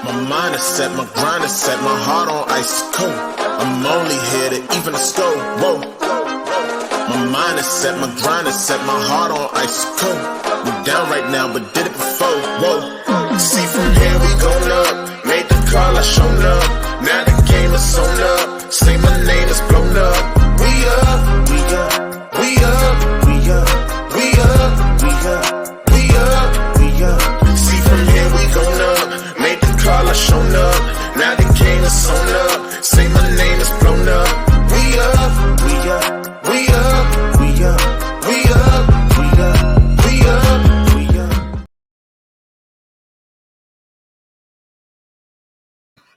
My mind is set, my grind is set, my heart on ice cold. I'm only here to even the score. Whoa. My mind is set, my grind is set, my heart on ice cold. We down right now, but did it before. Whoa. See from here we going up. Made the call, I shown up. Now the game is sewn up. Say my name is blown up. We up, we up, we up, we up, we up, we up, we up, we up. See from here we going up. Made the call, I shown up. Now the game is sewn up. Say my name is blown up. We up, we up, we up, we up, we up, we up, we up, we up.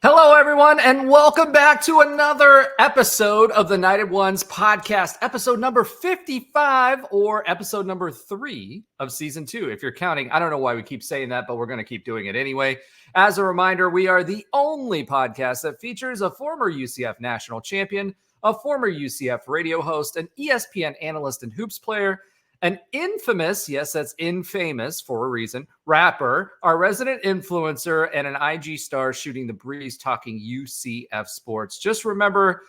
Hello, everyone, and welcome back to another episode of the United Ones podcast, episode number 55 or episode number 3 of season 2. If you're counting, I don't know why we keep saying that, but we're going to keep doing it anyway. As a reminder, we are the only podcast that features a former UCF national champion, a former UCF radio host, an ESPN analyst and hoops player, an infamous, yes, that's infamous for a reason, rapper, our resident influencer, and an IG star shooting the breeze talking UCF sports. Just remember,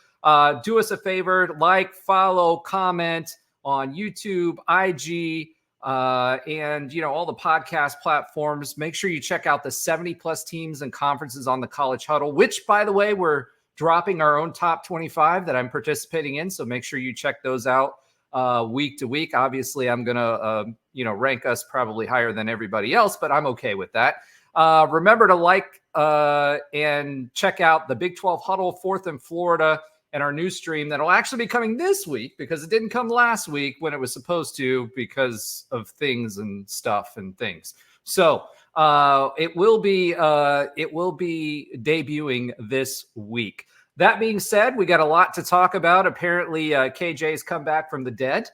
do us a favor, like, follow, comment on YouTube, IG, and, you know, all the podcast platforms. Make sure you check out the 70-plus teams and conferences on the College Huddle, which, by the way, we're dropping our own top 25 that I'm participating in, so make sure you check those out. Week to week. Obviously, I'm going to, rank us probably higher than everybody else, but I'm okay with that. Remember to like and check out the Big 12 Huddle, 4th in Florida, and our new stream that'll actually be coming this week because it didn't come last week when it was supposed to because of things and stuff and things. So it will be debuting this week. That being said, we got a lot to talk about. Apparently, KJ's come back from the dead.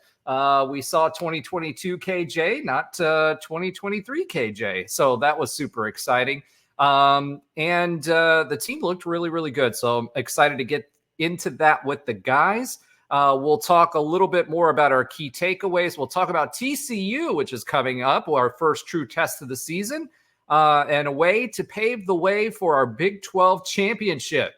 We saw 2022 KJ, not 2023 KJ. So that was super exciting. And the team looked really, really good. So I'm excited to get into that with the guys. We'll talk a little bit more about our key takeaways. We'll talk about TCU, which is coming up, our first true test of the season, and a way to pave the way for our Big 12 championship.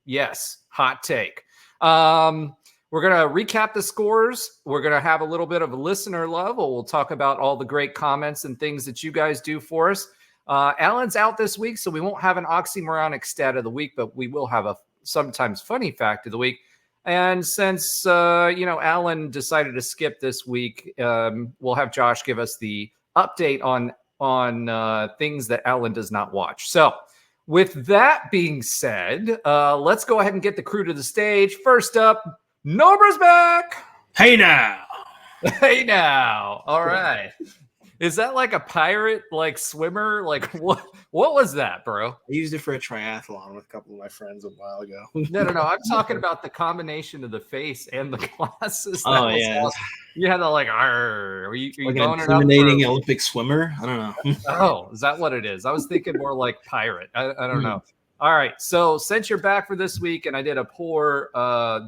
Yes, hot take. We're going to recap the scores. We're going to have a little bit of a listener love. We'll talk about all the great comments and things that you guys do for us. Alan's out this week, so we won't have an oxymoronic stat of the week, but we will have a sometimes funny fact of the week. And since, Alan decided to skip this week, we'll have Josh give us the update on things that Alan does not watch. So, with that being said, let's go ahead and get the crew to the stage. First up, Nobra's back. Hey now. Hey now. All right. Is that like a pirate, like swimmer? Like what was that, bro? I used it for a triathlon with a couple of my friends a while ago. No. I'm talking about the combination of the face and the glasses. Oh, yeah. Awesome. You had to like, are you like going an intimidating Olympic swimmer? I don't know. Oh, is that what it is? I was thinking more like pirate. I don't know. All right. So since you're back for this week, and I did a poor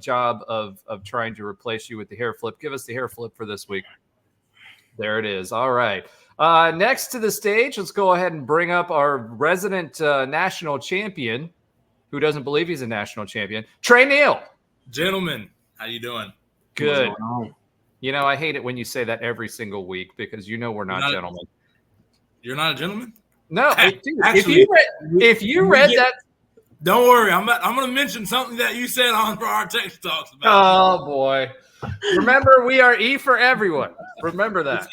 job of trying to replace you with the hair flip, give us the hair flip for this week. There it is. All right. Next to the stage, let's go ahead and bring up our resident national champion, who doesn't believe he's a national champion, Trey Neal. Gentlemen, how you doing? Good. You know, I hate it when you say that every single week because we're not gentlemen. You're not a gentleman? No. Actually, if you read that. Don't worry. I'm going to mention something that you said on for our text talks about. Oh, boy. Remember, we are E for everyone. Remember that.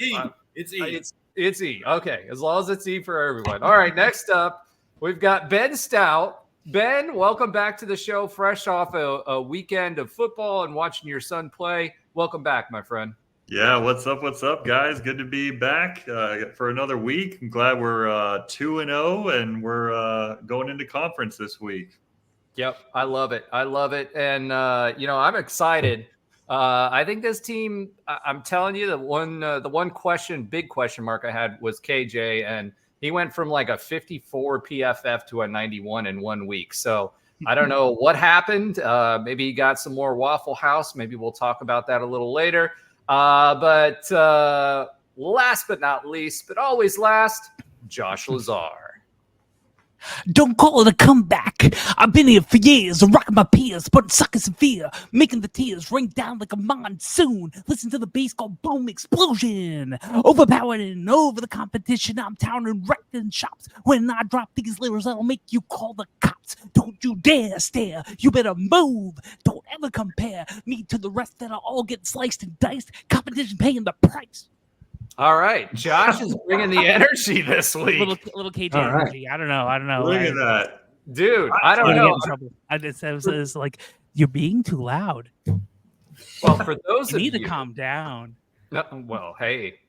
It's E. It's E. Okay. As long as it's E for everyone. All right. Next up, we've got Ben Stout. Ben, welcome back to the show. Fresh off a weekend of football and watching your son play. Welcome back, my friend. Yeah, what's up, guys? Good to be back for another week. I'm glad we're 2-0 and we're going into conference this week. Yep, I love it. And, I'm excited. I think this team, I'm telling you, the one big question mark I had was KJ, and he went from like a 54 PFF to a 91 in 1 week. So I don't know what happened. Maybe he got some more Waffle House. Maybe we'll talk about that a little later. But last but not least, but always last, Josh Lazar. Don't call it a comeback. I've been here for years, rocking my peers, putting suckers in fear, making the tears rain down like a monsoon. Listen to the bass go boom explosion. Overpowering over the competition. I'm towering wrecking shops. When I drop these lyrics, I'll make you call the cops. Don't you dare stare. You better move. Don't ever compare me to the rest that are all getting sliced and diced. Competition paying the price. All right. Josh is bringing the energy this week. Little KJ All right. energy. I don't know. Look at that. Dude, I don't know. It's like, you're being too loud. Well, for those You of need you, to calm down. well, hey.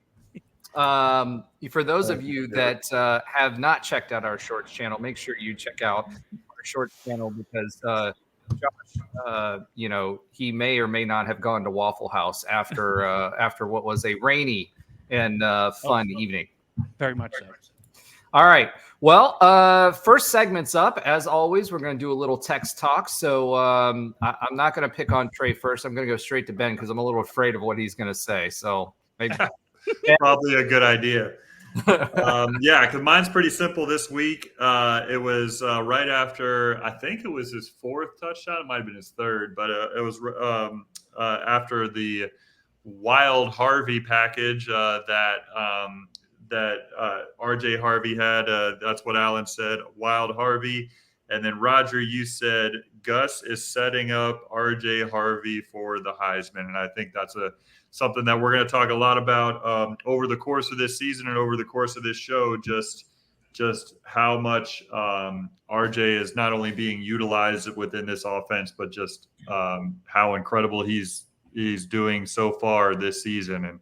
For those of you that have not checked out our Shorts channel, make sure you check out our Shorts channel because Josh, he may or may not have gone to Waffle House after what was a rainy and fun evening. Very much so. All right. Well, first segment's up. As always, we're going to do a little text talk. So I'm not going to pick on Trey first. I'm going to go straight to Ben because I'm a little afraid of what he's going to say. So maybe Probably a good idea. Because mine's pretty simple this week. It was right after, I think it was his fourth touchdown. It might have been his third, but it was after the Wild Harvey package that RJ Harvey had. That's what Alan said, Wild Harvey. And then Roger, you said Gus is setting up RJ Harvey for the Heisman. And I think that's something that we're going to talk a lot about over the course of this season and over the course of this show, just how much RJ is not only being utilized within this offense, but just how incredible he's doing so far this season. And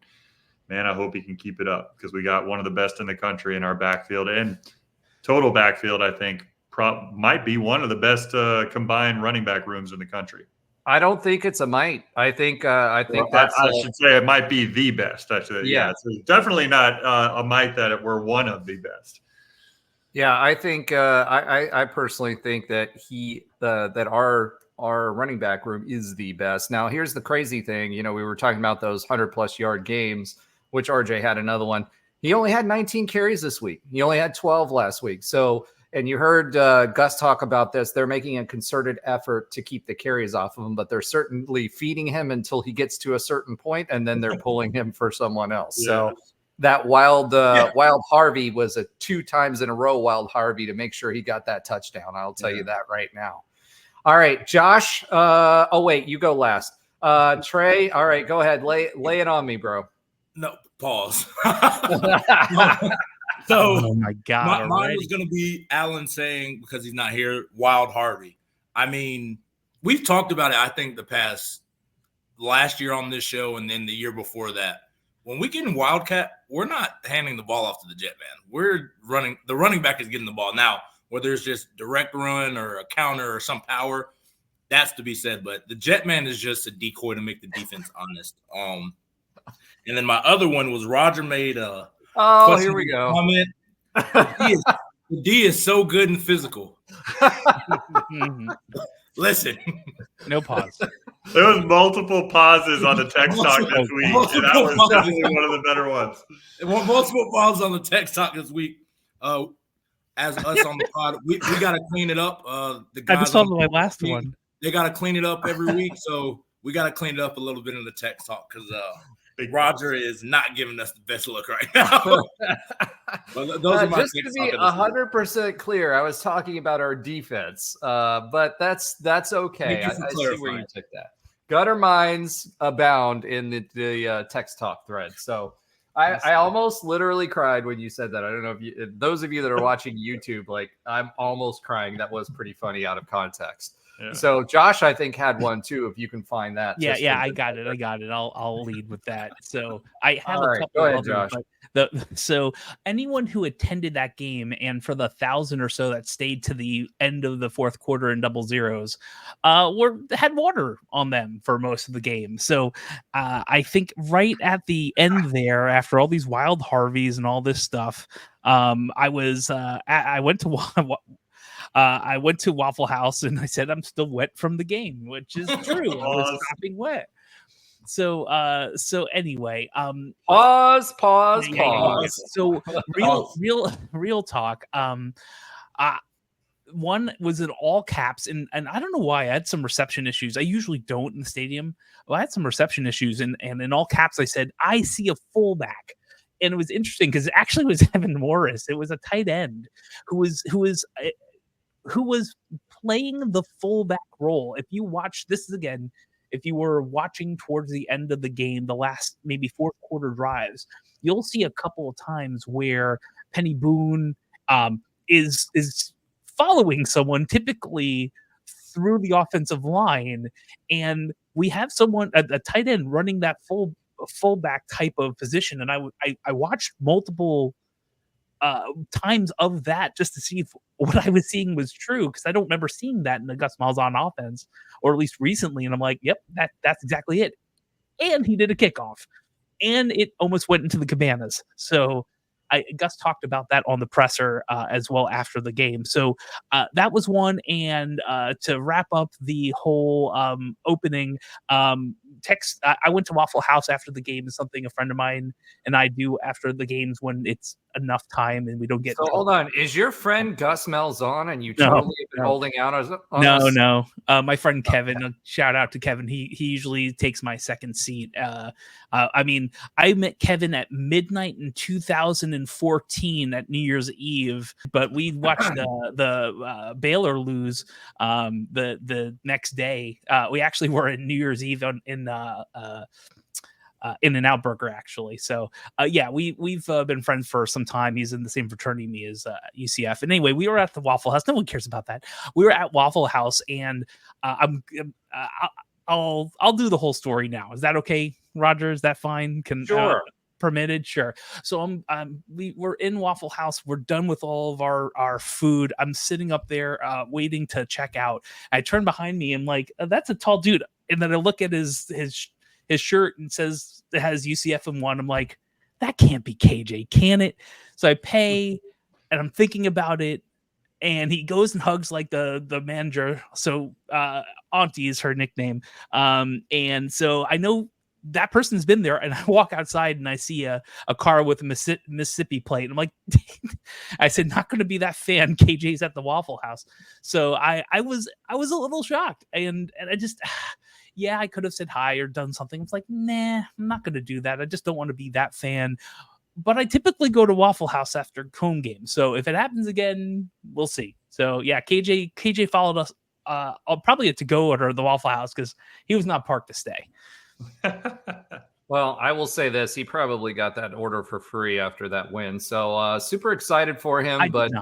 man, I hope he can keep it up because we got one of the best in the country in our backfield and total backfield. I think might be one of the best combined running back rooms in the country. I don't think it's a might. I think I should say it might be the best. Actually, yeah. It's definitely not a might that we're one of the best. Yeah, I think I personally think that that our running back room is the best. Now, here's the crazy thing. We were talking about those 100+ yard games, which RJ had another one. He only had 19 carries this week. He only had 12 last week. So, and you heard Gus talk about this. They're making a concerted effort to keep the carries off of him, but they're certainly feeding him until he gets to a certain point, and then they're pulling him for someone else. Yeah. So that Wild Harvey was a 2 times in a row Wild Harvey to make sure he got that touchdown. I'll tell you that right now. All right, Josh. Wait, you go last. Trey. All right, go ahead. Lay it on me, bro. No, pause. Oh my God. Mine was going to be Alan saying, because he's not here, Wild Harvey. I mean, we've talked about it, I think, last year on this show and then the year before that. When we get in Wildcat, we're not handing the ball off to the jet man. We're running. The running back is getting the ball. Now, whether it's just direct run or a counter or some power, that's to be said. But the jet man is just a decoy to make the defense honest. And then my other one was Roger made a here we go. Comment. The D is so good and physical. Listen. No pause. There was multiple pauses on the text talk this week, and that was definitely one of the better ones. Multiple pauses on the text talk this week. As us on the pod, we got to clean it up. The guys I just saw my last one. They got to clean it up every week, so we got to clean it up a little bit in the text talk because Roger is not giving us the best look right now. But those are my just to be 100% clear, I was talking about our defense, but that's okay. I see where you took that. Gutter minds abound in the text talk thread. So I almost literally cried when you said that. I don't know if those of you that are watching YouTube, like I'm almost crying. That was pretty funny out of context. Yeah. So Josh, I think, had one too. If you can find that. Yeah, I got it. I'll lead with that. So I have a couple. Go ahead, Josh. So anyone who attended that game and for the 1,000 or so that stayed to the end of the fourth quarter in double zeros, had water on them for most of the game. So I think right at the end there, after all these Wild Harveys and all this stuff, I went to Waffle House and I said I'm still wet from the game, which is true. I was sopping wet. So anyway, pause. So real talk. one was in all caps, and I don't know why. I had some reception issues. I usually don't in the stadium. Well, I had some reception issues, and in all caps I said, "I see a fullback." And it was interesting because it actually was Evan Morris. It was a tight end who was playing the fullback role. If you watch this again, if you were watching towards the end of the game, the last maybe fourth quarter drives, you'll see a couple of times where Penny Boone is following someone, typically through the offensive line, and we have someone a tight end running that fullback type of position. And I watched multiple times of that just to see if what I was seeing was true, because I don't remember seeing that in the Gus Malzahn offense, or at least recently. And I'm like, yep, that's exactly it. And he did a kickoff, and it almost went into the cabanas. So Gus talked about that on the presser as well after the game. So that was one. And to wrap up the whole opening, I went to Waffle House after the game. Is something a friend of mine and I do after the games when it's enough time and we don't get. So hold on, is your friend Gus Malzahn and you No, totally have been holding out on No. My friend Kevin, shout out to Kevin. He usually takes my second seat. I mean, I met Kevin at midnight in 2014 at New Year's Eve, but we watched the Baylor lose the next day. We actually were in New Year's Eve in In-N-Out Burger, actually. So yeah, we've been friends for some time. He's in the same fraternity me as UCF. And anyway, we were at the Waffle House. No one cares about that. We were at Waffle House, and I'll do the whole story now. Is that okay, Roger? Is that fine? Sure. Permitted? Sure. So we were in Waffle House. We're done with all of our food. I'm sitting up there waiting to check out. I turn behind me and like, that's a tall dude. And then I look at his shirt and says it has UCF in one. I'm like, that can't be KJ, can it? So I pay, and I'm thinking about it, and he goes and hugs like the manager. So Auntie is her nickname. And so I know that person's been there, and I walk outside and I see a car with a Mississippi plate. I'm like, I said, not going to be that fan. KJ's at the Waffle House. So I was a little shocked, and I just, yeah, I could have said hi or done something. It's like, nah, I'm not going to do that. I just don't want to be that fan. But I typically go to Waffle House after home games. So if it happens again, we'll see. So yeah, KJ followed us. I'll probably have to go to the Waffle House because he was not parked to stay. Well, I will say this: he probably got that order for free after that win. So super excited for him. But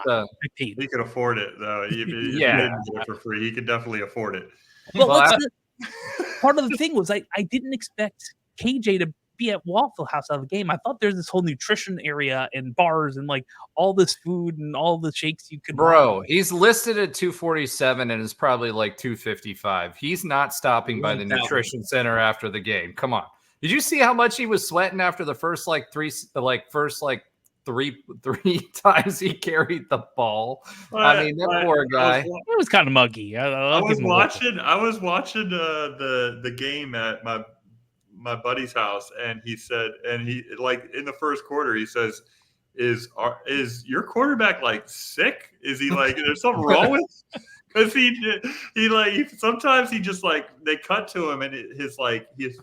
he could afford it though. If he didn't get it for free, he could definitely afford it. Well, part of the thing was I didn't expect KJ to be at Waffle House out of the game. I thought there's this whole nutrition area and bars and like all this food and all the shakes you could. Bro, he's listed at 247 and is probably like 255. He's not stopping by the nutrition center after the game. Come on. Did you see how much he was sweating after the first three times he carried the ball? I mean, that poor guy. It was kind of muggy. I was watching the game at my buddy's house, and he said, and he like in the first quarter, he says, is your quarterback like sick? Is he like, there's something wrong with? Because he sometimes he just like, they cut to him and his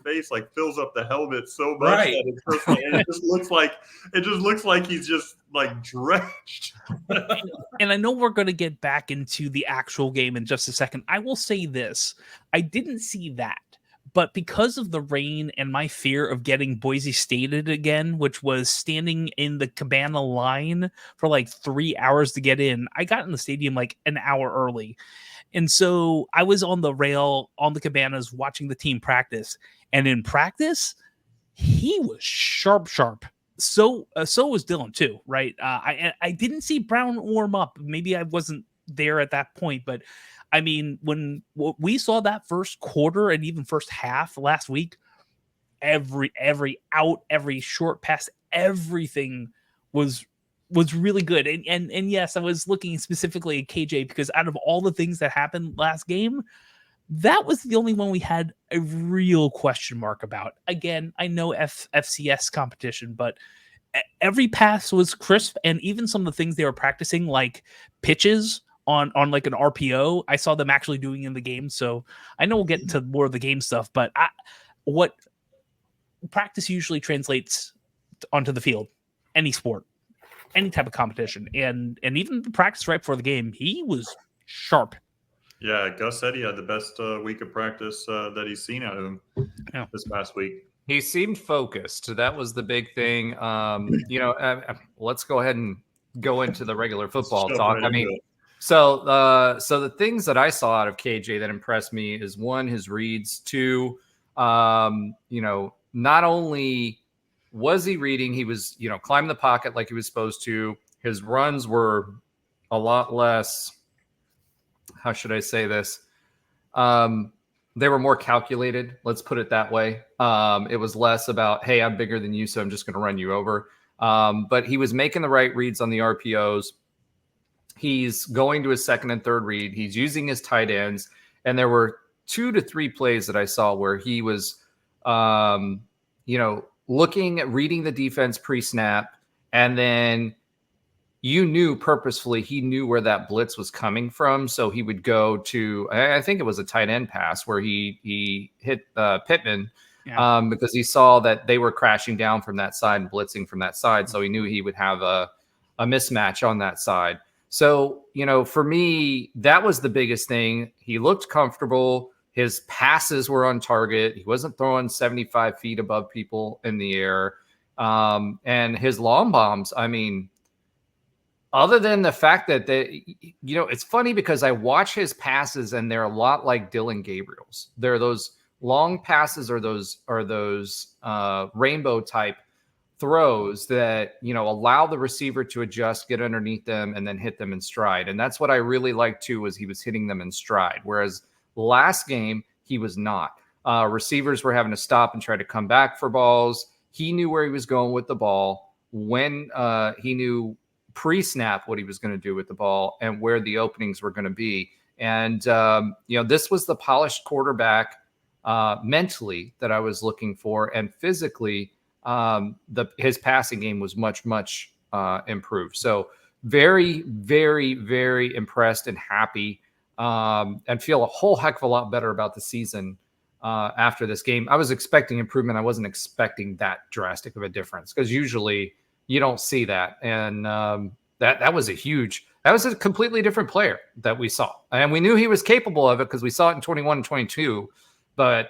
face like fills up the helmet so much that it just looks like he's just like drenched. And I know we're going to get back into the actual game in just a second. I will say this: I didn't see that. But because of the rain and my fear of getting Boise Stated again, which was standing in the Cabana line for like 3 hours to get in, I got in the stadium like an hour early. And so I was on the rail on the Cabanas watching the team practice. And in practice, he was sharp. So was Dylan too, right? I didn't see Brown warm up. Maybe I wasn't there at that point, but I mean, when we saw that first quarter and even first half last week, every out, every short pass, everything was really good. And yes, I was looking specifically at KJ because out of all the things that happened last game, that was the only one we had a real question mark about. Again, I know FCS competition, but every pass was crisp, and even some of the things they were practicing, like pitches on like an RPO. I saw them actually doing in the game, so I know we'll get into more of the game stuff. But what practice usually translates onto the field, any sport, any type of competition, and even the practice right before the game, he was sharp. Yeah, Gus said he had the best week of practice that he's seen out of him this past week. He seemed focused. That was the big thing. Let's go ahead and go into the regular football talk. Right, I mean, so the things that I saw out of KJ that impressed me is one, his reads. Two, not only was he reading, he was, climbing the pocket like he was supposed to. His runs were a lot less. How should I say this? They were more calculated. Let's put it that way. It was less about, hey, I'm bigger than you, so I'm just going to run you over. But he was making the right reads on the RPOs. He's going to his second and third read. He's using his tight ends. And there were 2 to 3 plays that I saw where he was, looking at reading the defense pre-snap. And then he knew where that blitz was coming from. So he would go to, I think it was a tight end pass where he hit Pittman because he saw that they were crashing down from that side and blitzing from that side. So he knew he would have a mismatch on that side. So, for me, that was the biggest thing. He looked comfortable. His passes were on target. He wasn't throwing 75 feet above people in the air. And his long bombs, I mean, other than the fact that it's funny because I watch his passes and they're a lot like Dylan Gabriel's. They're those long passes or those rainbow type throws that, allow the receiver to adjust, get underneath them, and then hit them in stride. And that's what I really liked too, was he was hitting them in stride. Whereas last game, he was not. Receivers were having to stop and try to come back for balls. He knew where he was going with the ball. When he knew pre-snap what he was going to do with the ball and where the openings were going to be. And, this was the polished quarterback mentally that I was looking for. And physically, his passing game was much, much improved. So very, very, very impressed and happy and feel a whole heck of a lot better about the season after this game. I was expecting improvement. I wasn't expecting that drastic of a difference because usually you don't see that. And that was a completely different player that we saw. And we knew he was capable of it because we saw it in 21 and 22. But,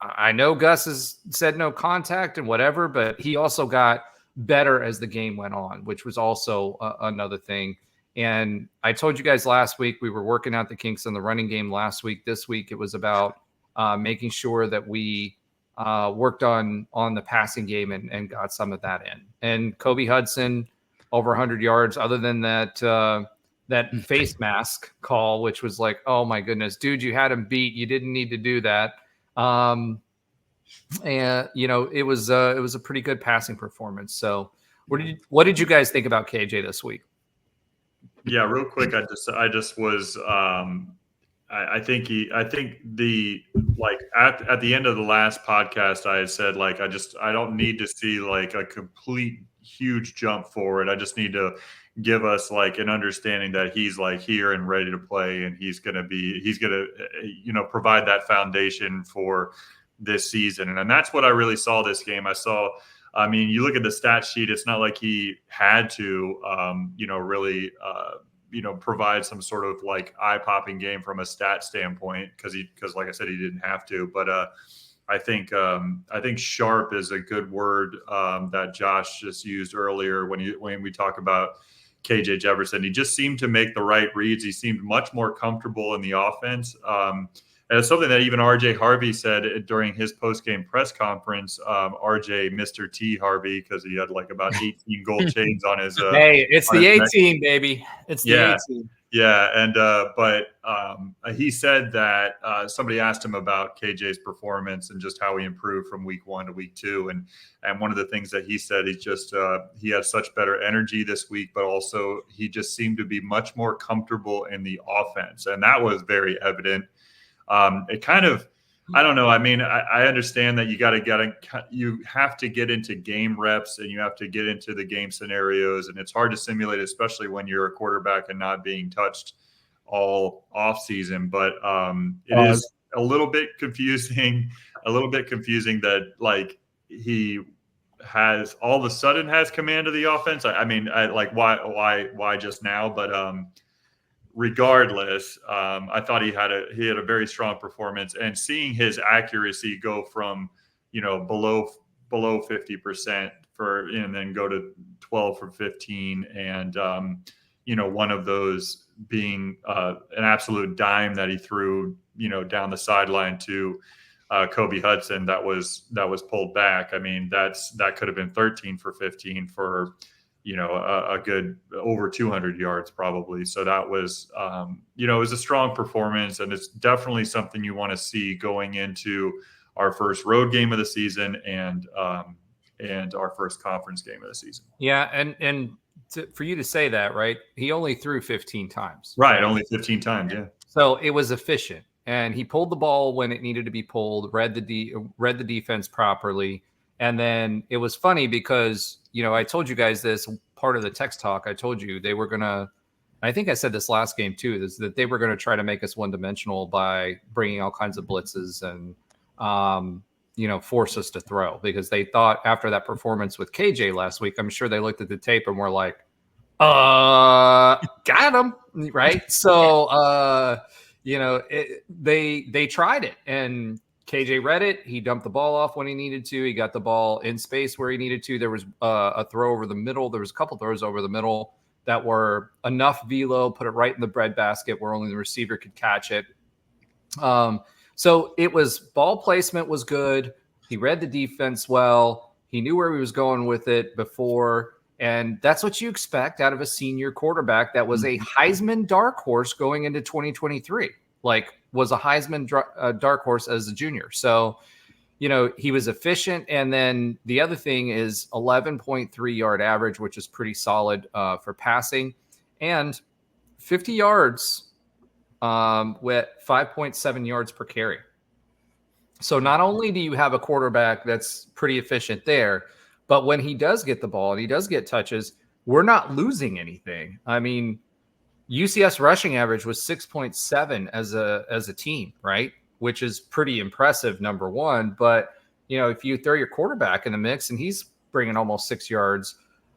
I know Gus has said no contact and whatever, but he also got better as the game went on, which was also another thing. And I told you guys last week, we were working out the kinks in the running game last week. This week, it was about making sure that we worked on the passing game and got some of that in. And Kobe Hudson, over 100 yards, other than that face mask call, which was like, oh my goodness, dude, you had him beat. You didn't need to do that. And it was a pretty good passing performance. So what did you guys think about KJ this week? Yeah, real quick. I just was, I think at the end of the last podcast, I had said, like, I don't need to see like a complete huge jump forward. I just need to give us like an understanding that he's like here and ready to play. And he's going to provide that foundation for this season. And that's what I really saw this game. You look at the stat sheet, it's not like he had to, really, provide some sort of like eye-popping game from a stat standpoint because like I said, he didn't have to. But I think sharp is a good word that Josh just used earlier when we talk about KJ Jefferson. He just seemed to make the right reads. He seemed much more comfortable in the offense. And it's something that even RJ Harvey said during his post-game press conference. RJ, Mr. T Harvey, because he had like about 18 gold chains on his. Hey, it's the 18, baby. It's the 18. Yeah, and but he said that somebody asked him about KJ's performance and just how he improved from week 1 to week 2, and one of the things that he said is just he had such better energy this week, but also he just seemed to be much more comfortable in the offense, and that was very evident. It kind of I don't know. I mean, I understand that you have to get into game reps and you have to get into the game scenarios, and it's hard to simulate, especially when you're a quarterback and not being touched all off season. But it is a little bit confusing. That like he has all of a sudden has command of the offense. I mean, why just now? But regardless, I thought he had a very strong performance, and seeing his accuracy go from below 50% and then go to 12 from 15, and one of those being an absolute dime that he threw down the sideline to Kobe Hudson that was pulled back. I mean, that could have been 13 for 15 for a good over 200 yards probably. So that was, it was a strong performance, and it's definitely something you want to see going into our first road game of the season and our first conference game of the season. Yeah. And for you to say that, right, he only threw 15 times. Right. Only 15 times. Yeah. So it was efficient, and he pulled the ball when it needed to be pulled, read the defense properly. And then it was funny because, I told you guys this part of the text talk. I told you they were going to, I think I said this last game too, is that they were going to try to make us one-dimensional by bringing all kinds of blitzes and, force us to throw, because they thought after that performance with KJ last week, I'm sure they looked at the tape and were like, got him. Right. So, they tried it, and KJ read it. He dumped the ball off when he needed to. He got the ball in space where he needed to. There was a throw over the middle. There was a couple throws over the middle that were enough velo, put it right in the breadbasket where only the receiver could catch it. So it was ball placement was good. He read the defense well. He knew where he was going with it before. And that's what you expect out of a senior quarterback that was a Heisman dark horse going into 2023. Was a Heisman dark horse as a junior. So, he was efficient. And then the other thing is 11.3 yard average, which is pretty solid for passing, and 50 yards with 5.7 yards per carry. So not only do you have a quarterback that's pretty efficient there, but when he does get the ball and he does get touches, we're not losing anything. I mean, UCF's rushing average was 6.7 as a team, right? Which is pretty impressive, number one. But, if you throw your quarterback in the mix and he's bringing almost 6 yards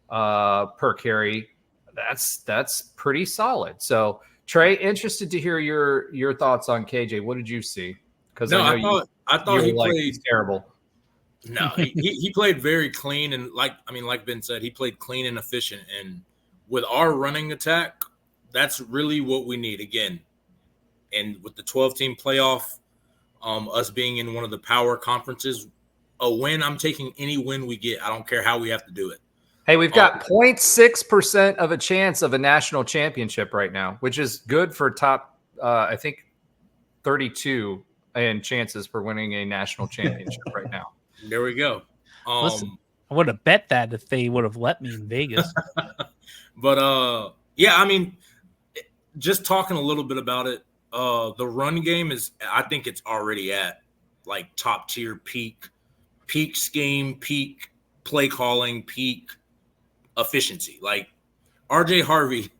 per carry, that's pretty solid. So, Trey, interested to hear your thoughts on KJ. What did you see? Because I thought he played terrible. No, he played very clean, and like Ben said, he played clean and efficient. And with our running attack, that's really what we need again. And with the 12-team playoff, us being in one of the power conferences, a win, I'm taking any win we get. I don't care how we have to do it. Hey, we've got 0.6% of a chance of a national championship right now, which is good for top, I think, 32 in chances for winning a national championship right now. There we go. Listen, I would have bet that if they would have let me in Vegas. But, yeah, I mean, just talking a little bit about it, the run game I think it's already at top tier peak scheme, peak play calling, peak efficiency. RJ Harvey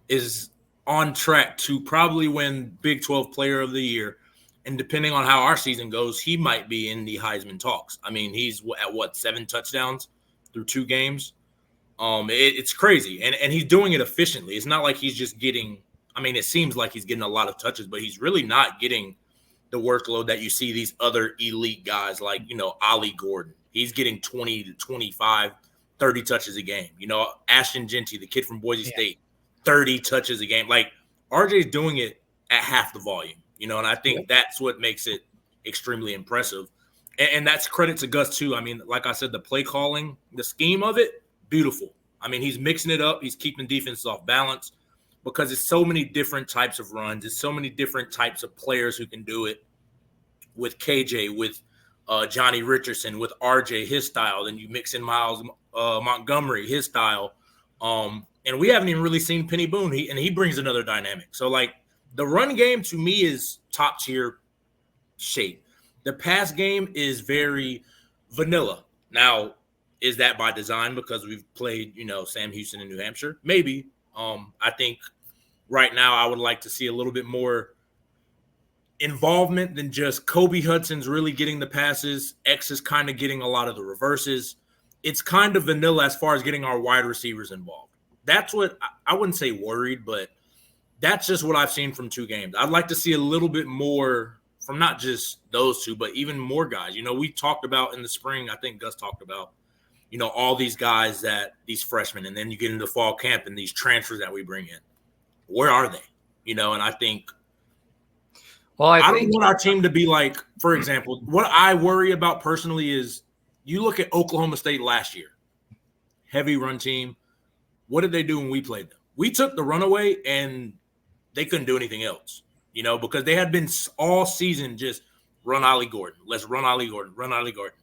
is on track to probably win Big 12 Player of the Year. And depending on how our season goes, he might be in the Heisman talks. I mean, he's at 7 touchdowns through 2 games. It's crazy. And he's doing it efficiently. It's not like he's just getting – I mean, it seems like he's getting a lot of touches, but he's really not getting the workload that you see these other elite guys like, Ollie Gordon. He's getting 20 to 25, 30 touches a game. Ashton Genty, the kid from Boise State, 30 touches a game. RJ's doing it at half the volume, and I think that's what makes it extremely impressive. And that's credit to Gus too. I mean, like I said, the play calling, the scheme of it, beautiful. I mean, he's mixing it up. He's keeping defenses off balance because it's so many different types of runs. It's so many different types of players who can do it with KJ, with Johnny Richardson, with RJ, his style. Then you mix in Miles Montgomery, his style. And we haven't even really seen Penny Boone. He brings another dynamic. So, the run game to me is top tier shape. the pass game is very vanilla. Now, is that by design because we've played, Sam Houston in New Hampshire? Maybe. I think right now I would like to see a little bit more involvement than just Kobe Hudson's really getting the passes. X is kind of getting a lot of the reverses. It's kind of vanilla as far as getting our wide receivers involved. That's what I wouldn't say worried, but that's just what I've seen from 2 games. I'd like to see a little bit more from not just those 2, but even more guys. We talked about in the spring, I think Gus talked about, all these guys these freshmen, and then you get into fall camp and these transfers that we bring in. Where are they? And I think I don't want our team to be like, for example, what I worry about personally is you look at Oklahoma State last year, heavy run team. What did they do when we played them? We took the runaway and they couldn't do anything else, because they had been all season just run Ollie Gordon. Let's run Ollie Gordon, run Ollie Gordon.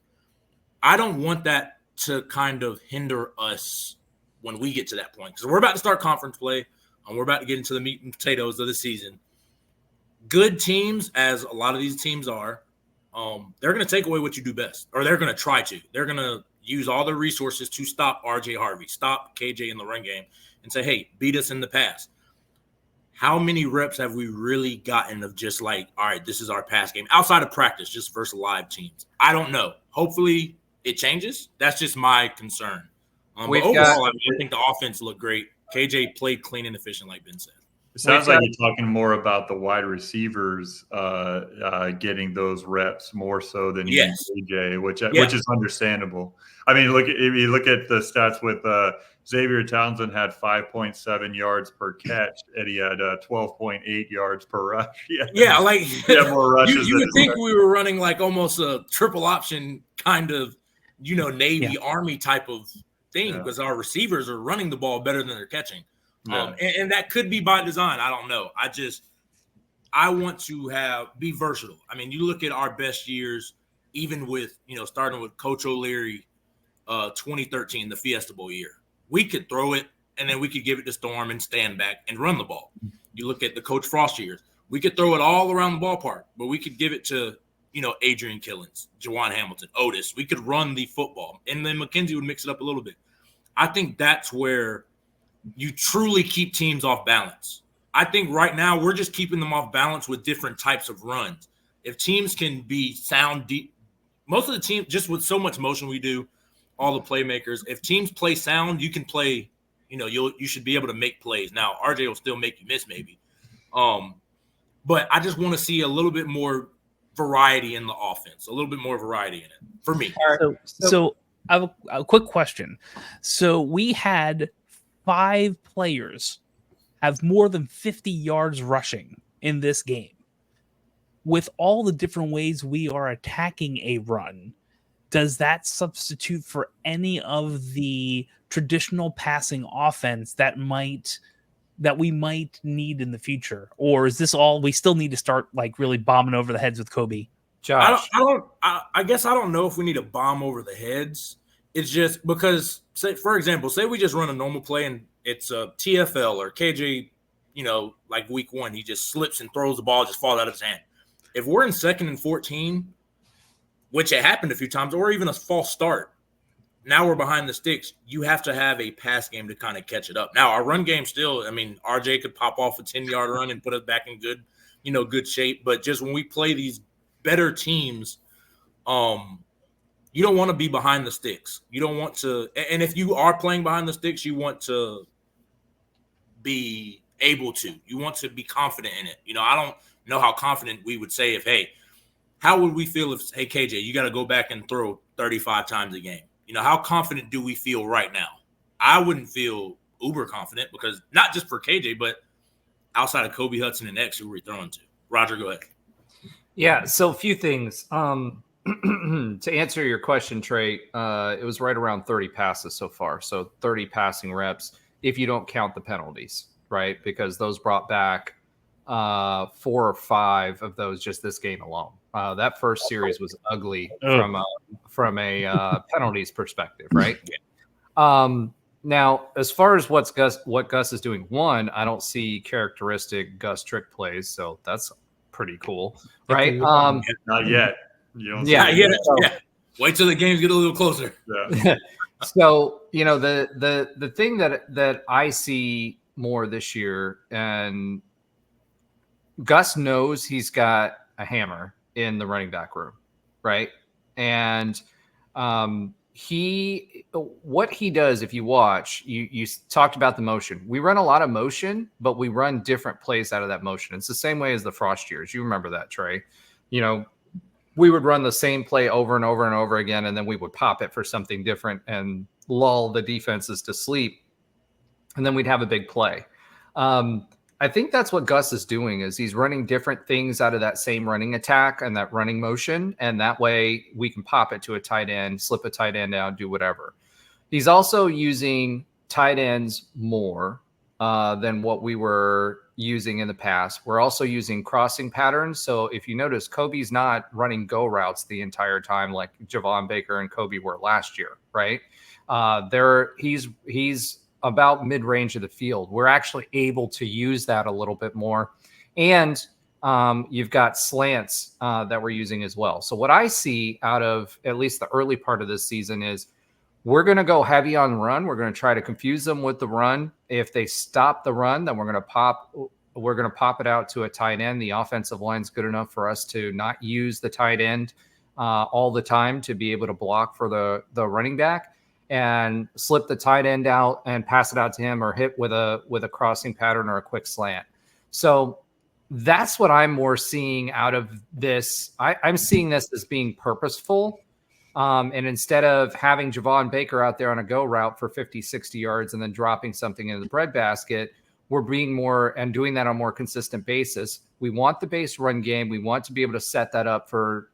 I don't want that to kind of hinder us when we get to that point, because we're about to start conference play and we're about to get into the meat and potatoes of the season. Good teams, as a lot of these teams are, they're going to take away what you do best, or they're going to try to. They're going to use all their resources to stop RJ Harvey, stop KJ in the run game, and say, hey, beat us in the pass. How many reps have we really gotten of just like, all right, this is our pass game outside of practice, just versus live teams? I don't know. Hopefully it changes. That's just my concern. But overall, I think the offense looked great. KJ played clean and efficient, like Ben said. It sounds like you're talking more about the wide receivers getting those reps more so than KJ, which is understandable. I mean, if you look at the stats with Xavier Townsend had 5.7 yards per catch, and he had 12.8 yards per rush. More rushes. You would think we were running like almost a triple option kind of, Navy Army type of thing, because our receivers are running the ball better than they're catching. And that could be by design. I don't know. I want to be versatile. I mean, you look at our best years, even with, starting with Coach O'Leary, 2013, the Fiesta Bowl year. We could throw it, and then we could give it to Storm and stand back and run the ball. You look at the Coach Frost years. We could throw it all around the ballpark, but we could give it to, Adrian Killens, Jawan Hamilton, Otis. We could run the football, and then McKenzie would mix it up a little bit. I think that's where you truly keep teams off balance. I think right now we're just keeping them off balance with different types of runs. If teams can be sound deep, most of the team, just with so much motion we do, all the playmakers, if teams play sound, you can play, you should be able to make plays. Now, RJ will still make you miss maybe. But I just want to see a little bit more variety in the offense, a little bit more variety in it for me. So I have a quick question. So we had 5 players have more than 50 yards rushing in this game. With all the different ways we are attacking a run, does that substitute for any of the traditional passing offense that we might need in the future? Or is this all we still need to start like really bombing over the heads with Kobe? Josh. I guess I don't know if we need to bomb over the heads. It's just because, for example, say we just run a normal play and it's a TFL or KJ, like week 1, he just slips and throws the ball, just falls out of his hand. If we're in 2nd and 14, which it happened a few times, or even a false start, now we're behind the sticks. You have to have a pass game to kind of catch it up. Now, our run game still, RJ could pop off a 10-yard run and put us back in good shape. But just when we play these better teams, you don't want to be behind the sticks. You don't want to – and if you are playing behind the sticks, you want to be able to. You want to be confident in it. I don't know how confident we would say how would we feel if, hey, KJ, you got to go back and throw 35 times a game? How confident do we feel right now? I wouldn't feel uber confident because not just for KJ, but outside of Kobe Hudson and X, who we're throwing to. Roger, go ahead. Yeah, so a few things. To answer your question, Trey, it was right around 30 passes so far. So 30 passing reps if you don't count the penalties, right? Because those brought back 4 or 5 of those just this game alone. That first series was ugly from a penalties perspective, right? Now, as far as what Gus is doing, one, I don't see characteristic Gus trick plays, so that's pretty cool, right? Not yet. You don't Yeah, see it. Yeah. Wait till the games get a little closer. Yeah. So, the thing that I see more this year, and Gus knows he's got a hammer in the running back room, right? And what he does, if you watch, you talked about the motion. We run a lot of motion, but we run different plays out of that motion. It's the same way as the Frost years. You remember that, Trey? We would run the same play over and over and over again, and then we would pop it for something different and lull the defenses to sleep, and then we'd have a big play. I think that's what Gus is doing, is he's running different things out of that same running attack and that running motion, and that way we can pop it to a tight end, slip a tight end down, do whatever. He's also using tight ends more than what we were using in the past. We're also using crossing patterns. So if you notice, Kobe's not running go routes the entire time like Javon Baker and Kobe were last year, right? He's about mid-range of the field. We're actually able to use that a little bit more. And you've got slants that we're using as well. So what I see out of at least the early part of this season is we're going to go heavy on run. We're going to try to confuse them with the run. If they stop the run, then we're going to pop it out to a tight end. The offensive line's good enough for us to not use the tight end all the time to be able to block for the running back, and slip the tight end out and pass it out to him, or hit with a crossing pattern or a quick slant. So that's what I'm more seeing out of this. I'm seeing this as being purposeful. And instead of having Javon Baker out there on a go route for 50, 60 yards and then dropping something into the breadbasket, we're being more and doing that on a more consistent basis. We want the base run game. We want to be able to set that up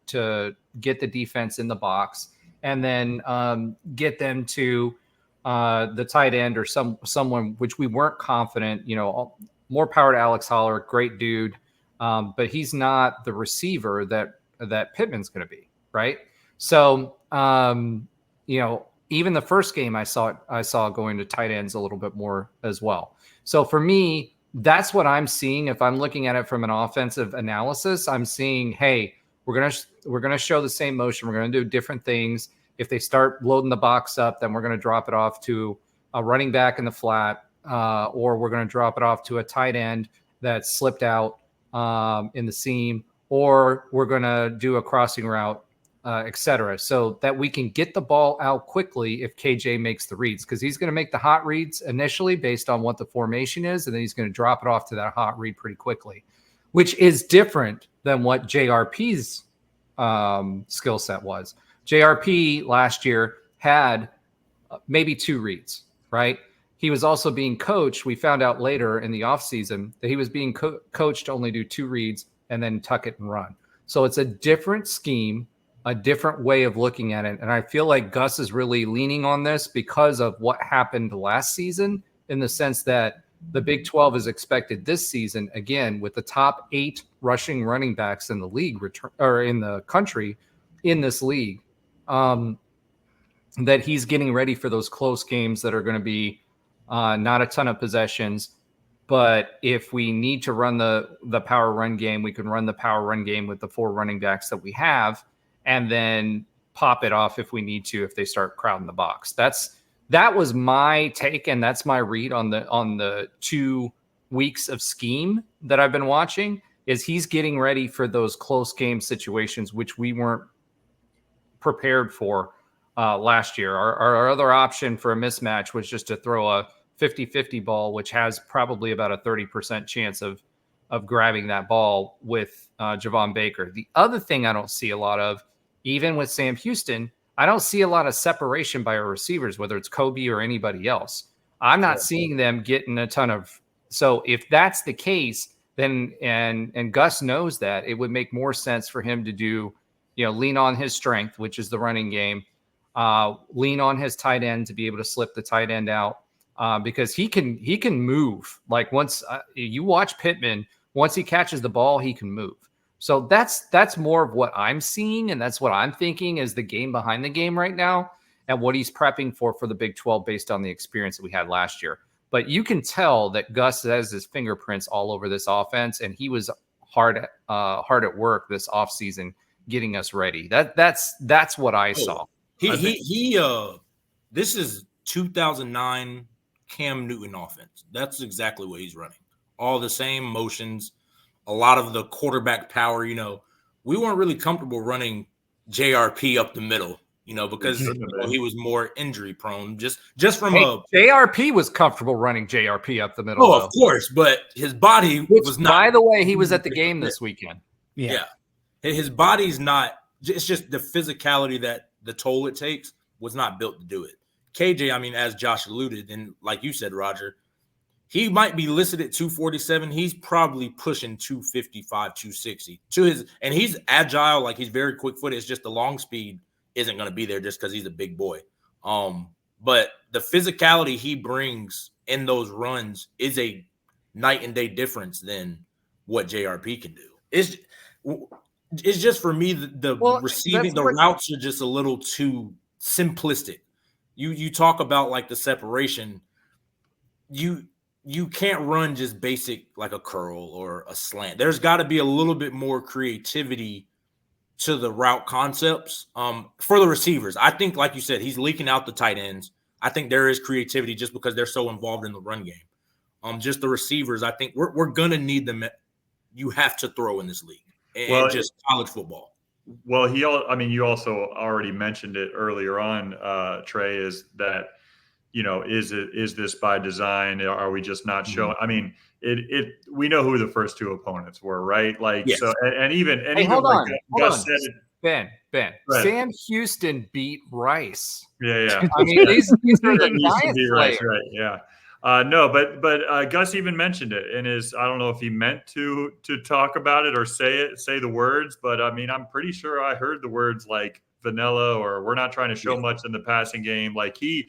to get the defense in the box, and then get them to the tight end or someone which we weren't confident. More power to Alex Holler, great dude, but he's not the receiver that Pittman's going to be, right? So, even the first game I saw going to tight ends a little bit more as well. So for me, that's what I'm seeing. If I'm looking at it from an offensive analysis, I'm seeing, hey, we're going to show the same motion. We're going to do different things. If they start loading the box up, then we're going to drop it off to a running back in the flat, or we're going to drop it off to a tight end that slipped out in the seam, or we're going to do a crossing route, etc., so that we can get the ball out quickly if KJ makes the reads, because he's going to make the hot reads initially based on what the formation is, and then he's going to drop it off to that hot read pretty quickly, which is different than what JRP's skill set was. JRP last year had maybe 2 reads, right? He was also being coached. We found out later in the offseason that he was being coached to only do 2 reads and then tuck it and run. So it's a different scheme, a different way of looking at it. And I feel like Gus is really leaning on this because of what happened last season, in the sense that the Big 12 is expected this season, again, with the top 8 rushing running backs in the league or in the country in this league, that he's getting ready for those close games that are going to be not a ton of possessions. But if we need to run the power run game, we can run the power run game with the 4 running backs that we have, and then pop it off if we need to, if they start crowding the box. That was my take, and that's my read on the 2 weeks of scheme that I've been watching, is he's getting ready for those close game situations, which we weren't prepared for last year. Our other option for a mismatch was just to throw a 50-50 ball, which has probably about a 30% chance of grabbing that ball with Javon Baker. The other thing I don't see a lot of, even with Sam Houston, I don't see a lot of separation by our receivers, whether it's Kobe or anybody else. I'm not seeing them getting a ton of. So if that's the case, then and Gus knows that, it would make more sense for him to do, lean on his strength, which is the running game, lean on his tight end to be able to slip the tight end out, because he can move. Like, once you watch Pittman, once he catches the ball, he can move. So that's more of what I'm seeing, and that's what I'm thinking is the game behind the game right now, and what he's prepping for the Big 12 based on the experience that we had last year. But you can tell that Gus has his fingerprints all over this offense, and he was hard at work this offseason getting us ready. That's what I saw. This is 2009 Cam Newton offense. That's exactly what he's running. All the same motions, a lot of the quarterback power. You know, we weren't really comfortable running JRP up the middle, you know, because he was more injury prone. Just from JRP was comfortable running JRP up the middle. Oh, of course, but his body was not. By the way, he was at the game this weekend. Yeah. His body's not. It's just the physicality that the toll it takes was not built to do it. KJ, I mean, as Josh alluded, and like you said, Roger, he might be listed at 247. He's probably pushing 255, 260 and he's agile. Like, he's very quick footed. It's just the long speed isn't going to be there just because he's a big boy. But the physicality he brings in those runs is a night and day difference than what JRP can do. It's just, for me, the receiving, the routes are just a little too simplistic. You talk about like the separation. You can't run just basic like a curl or a slant. There's got to be a little bit more creativity to the route concepts for the receivers. I think, like you said, he's leaking out the tight ends. I think there is creativity just because they're so involved in the run game. Just the receivers, I think we're going to need them. You have to throw in this league and just college football. Well, you also already mentioned it earlier on, Trey, is that, you know, is this by design? Are we just not showing? I mean, we know who the first two opponents were, right? Like, yes. So, and even hold like on. Gus said, Ben, right. Sam Houston beat Rice. Yeah. I mean, these are the Giants players. Right, yeah. No, but Gus even mentioned it in his. I don't know if he meant to talk about it or say the words, but I mean, I'm pretty sure I heard the words like vanilla or we're not trying to show much in the passing game. Like he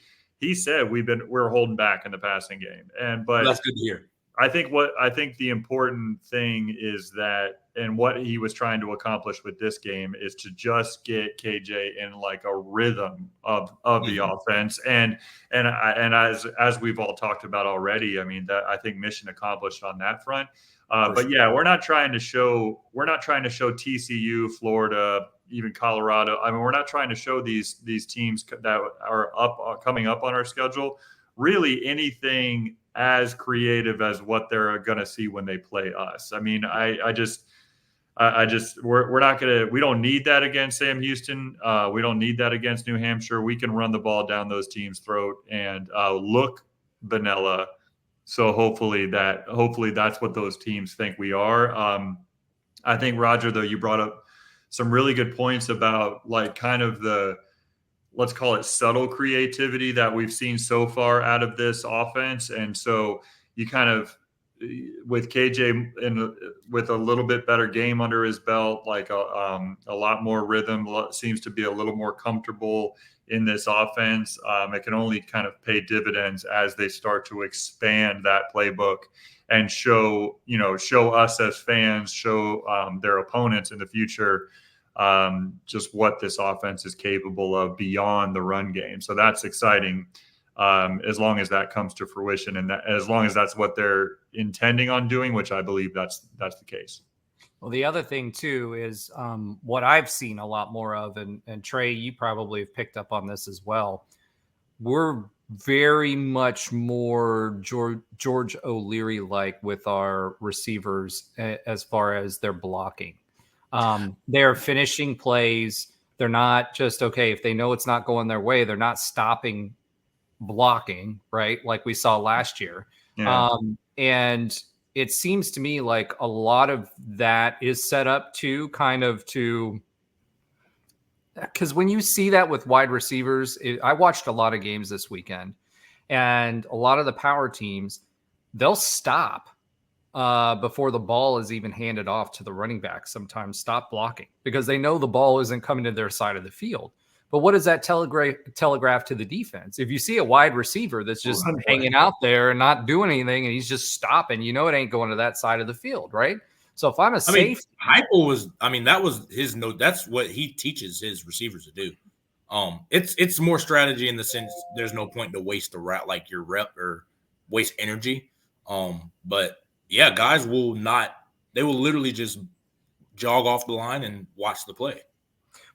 said we're holding back in the passing game, but that's good to hear. I think the important thing is that, and what he was trying to accomplish with this game is to just get KJ in like a rhythm of the offense, and as we've all talked about already, I mean, that I think mission accomplished on that front. But yeah, we're not trying to show TCU, Florida, even Colorado. I mean, we're not trying to show these teams that are coming up on our schedule really anything as creative as what they're going to see when they play us. I mean, we're not going to, we don't need that against Sam Houston. We don't need that against New Hampshire. We can run the ball down those teams' throat and look vanilla. So hopefully that's what those teams think we are. I think, Roger, though, you brought up some really good points about like kind of the, let's call it subtle creativity that we've seen so far out of this offense. And so you kind of, with KJ with a little bit better game under his belt, like a lot more rhythm, seems to be a little more comfortable in this offense. It can only kind of pay dividends as they start to expand that playbook and show us as fans, show their opponents in the future just what this offense is capable of beyond the run game. So that's exciting as long as that comes to fruition, and as long as that's what they're intending on doing, which I believe that's the case. Well, the other thing too is what I've seen a lot more of, and Trey, you probably have picked up on this as well. We're very much more George O'Leary like with our receivers as far as their blocking. They're finishing plays. They're not just, okay, if they know it's not going their way, they're not stopping blocking, right? Like we saw last year. Yeah. And it seems to me like a lot of that is set up to because when you see that with wide receivers, I watched a lot of games this weekend, and a lot of the power teams, they'll stop before the ball is even handed off to the running back. Sometimes stop blocking because they know the ball isn't coming to their side of the field. But what does that telegraph to the defense? If you see a wide receiver that's just hanging out there and not doing anything, and he's just stopping, it ain't going to that side of the field, right? So if I'm a safety, that was his note. That's what he teaches his receivers to do. It's more strategy in the sense there's no point to waste the route, like your rep, or waste energy. But yeah, guys will literally just jog off the line and watch the play.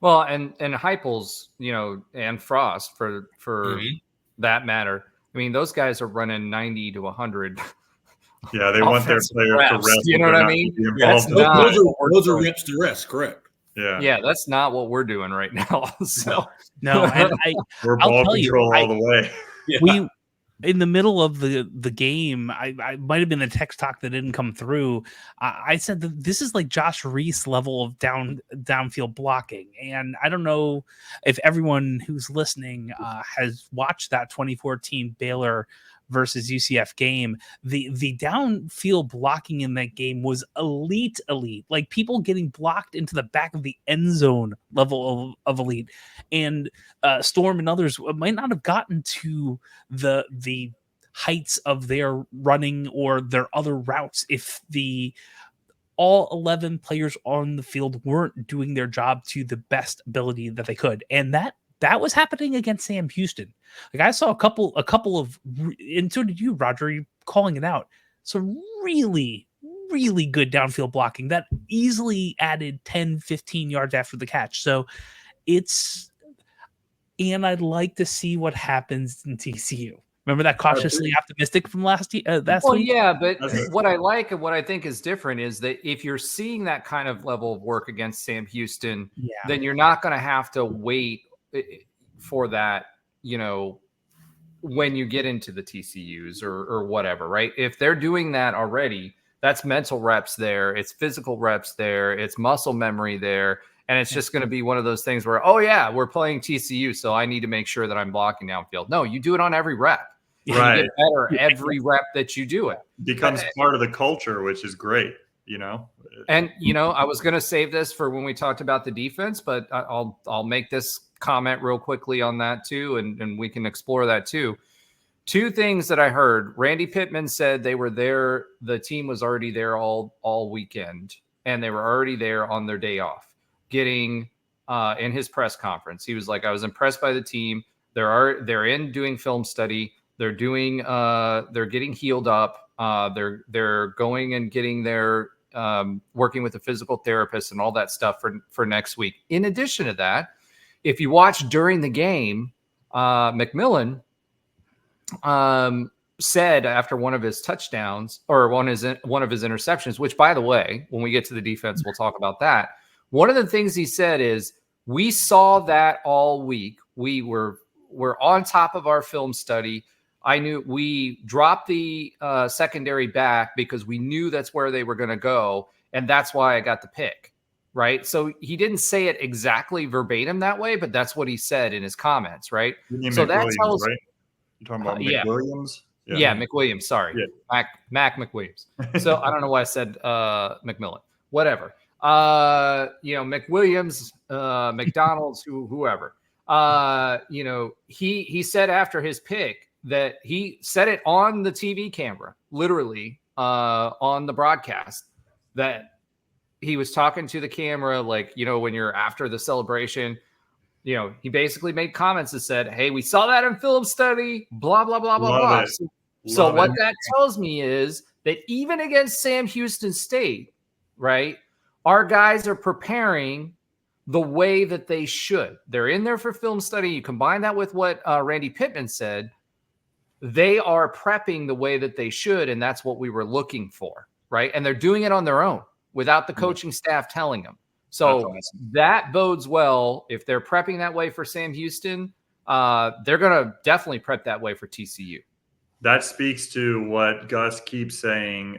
Well, and Heupel's, and Frost for Mhm. that matter. I mean, those guys are running 90 to 100. Yeah, they want their offensive players to reps, rest. you know if what they're I not mean? gonna be That's involved. not Those what we're are doing. reps to rest, correct? Yeah, that's not what we're doing right now. So No, and We're I'll ball tell you, control all the way. Yeah. we in the middle of the game, I might have been a text talk that didn't come through. I said that this is like Josh Reese level of downfield blocking, and I don't know if everyone who's listening has watched that 2014 Baylor versus UCF game. The downfield blocking in that game was elite, like people getting blocked into the back of the end zone level of elite, and Storm and others might not have gotten to the heights of their running or their other routes if the all 11 players on the field weren't doing their job to the best ability that they could. And that was happening against Sam Houston. Like I saw a couple of, and so did you, Roger, you calling it out. So really, really good downfield blocking that easily added 10, 15 yards after the catch. So and I'd like to see what happens in TCU. Remember that cautiously optimistic from last week? yeah, but what I like and what I think is different is that if you're seeing that kind of level of work against Sam Houston, then you're not going to have to wait for that, when you get into the TCUs or whatever, right? If they're doing that already, that's mental reps there, it's physical reps there, it's muscle memory there. And it's just going to be one of those things where, oh, yeah, we're playing TCU, so I need to make sure that I'm blocking downfield. No, you do it on every rep. Right. You get better every rep that you do it. Becomes part of the culture, which is great, And, I was going to save this for when we talked about the defense, but I'll make this comment real quickly on that too, and we can explore that too. Two things that I heard. Randy Pittman said they were there. The team was already there all weekend, and they were already there on their day off. Getting in his press conference, he was like, I was impressed by the team. They're in doing film study. They're getting healed up. They're going and getting their working with a physical therapist and all that stuff for next week. In addition to that, if you watch during the game, McMillan said after one of his touchdowns or one of his interceptions, which by the way, when we get to the defense, we'll talk about that. One of the things he said is, we saw that all week. We're on top of our film study. I knew we dropped the secondary back because we knew that's where they were going to go. And that's why I got the pick. Right. So he didn't say it exactly verbatim that way, but that's what he said in his comments. Right. So that tells, right? You're talking about McWilliams? Yeah, McWilliams. Sorry. Yeah. Mac McWilliams. So I don't know why I said McMillan. Whatever. McWilliams, McDonald's, whoever. He said after his pick that he said it on the TV camera, literally on the broadcast, that he was talking to the camera, like, when you're after the celebration, he basically made comments that said, hey, we saw that in film study, blah, blah, blah, blah, blah. So what that tells me is that even against Sam Houston State, right, our guys are preparing the way that they should. They're in there for film study. You combine that with what Randy Pittman said, they are prepping the way that they should, and that's what we were looking for, right? And they're doing it on their own without the coaching staff telling them. So that bodes well. If they're prepping that way for Sam Houston, they're going to definitely prep that way for TCU. That speaks to what Gus keeps saying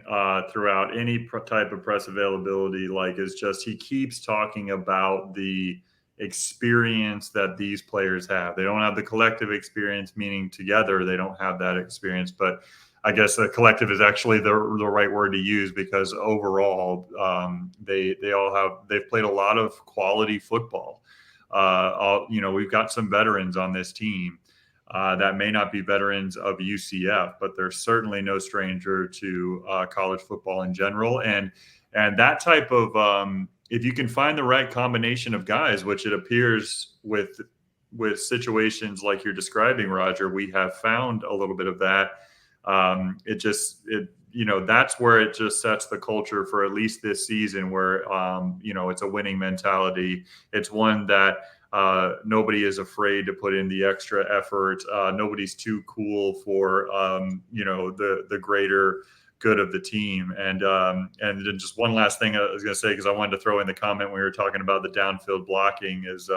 throughout any type of press availability. Is just he keeps talking about the experience that these players have. They don't have the collective experience, meaning together they don't have that experience. But I guess the collective is actually the right word to use, because overall they've played a lot of quality football. We've got some veterans on this team. That may not be veterans of UCF, but they're certainly no stranger to college football in general. And that type of if you can find the right combination of guys, which it appears with situations like you're describing, Roger, we have found a little bit of that. that's where it just sets the culture for at least this season where, it's a winning mentality. It's one that nobody is afraid to put in the extra effort. Nobody's too cool for, the greater good of the team. And then just one last thing I was going to say, because I wanted to throw in the comment when we were talking about the downfield blocking is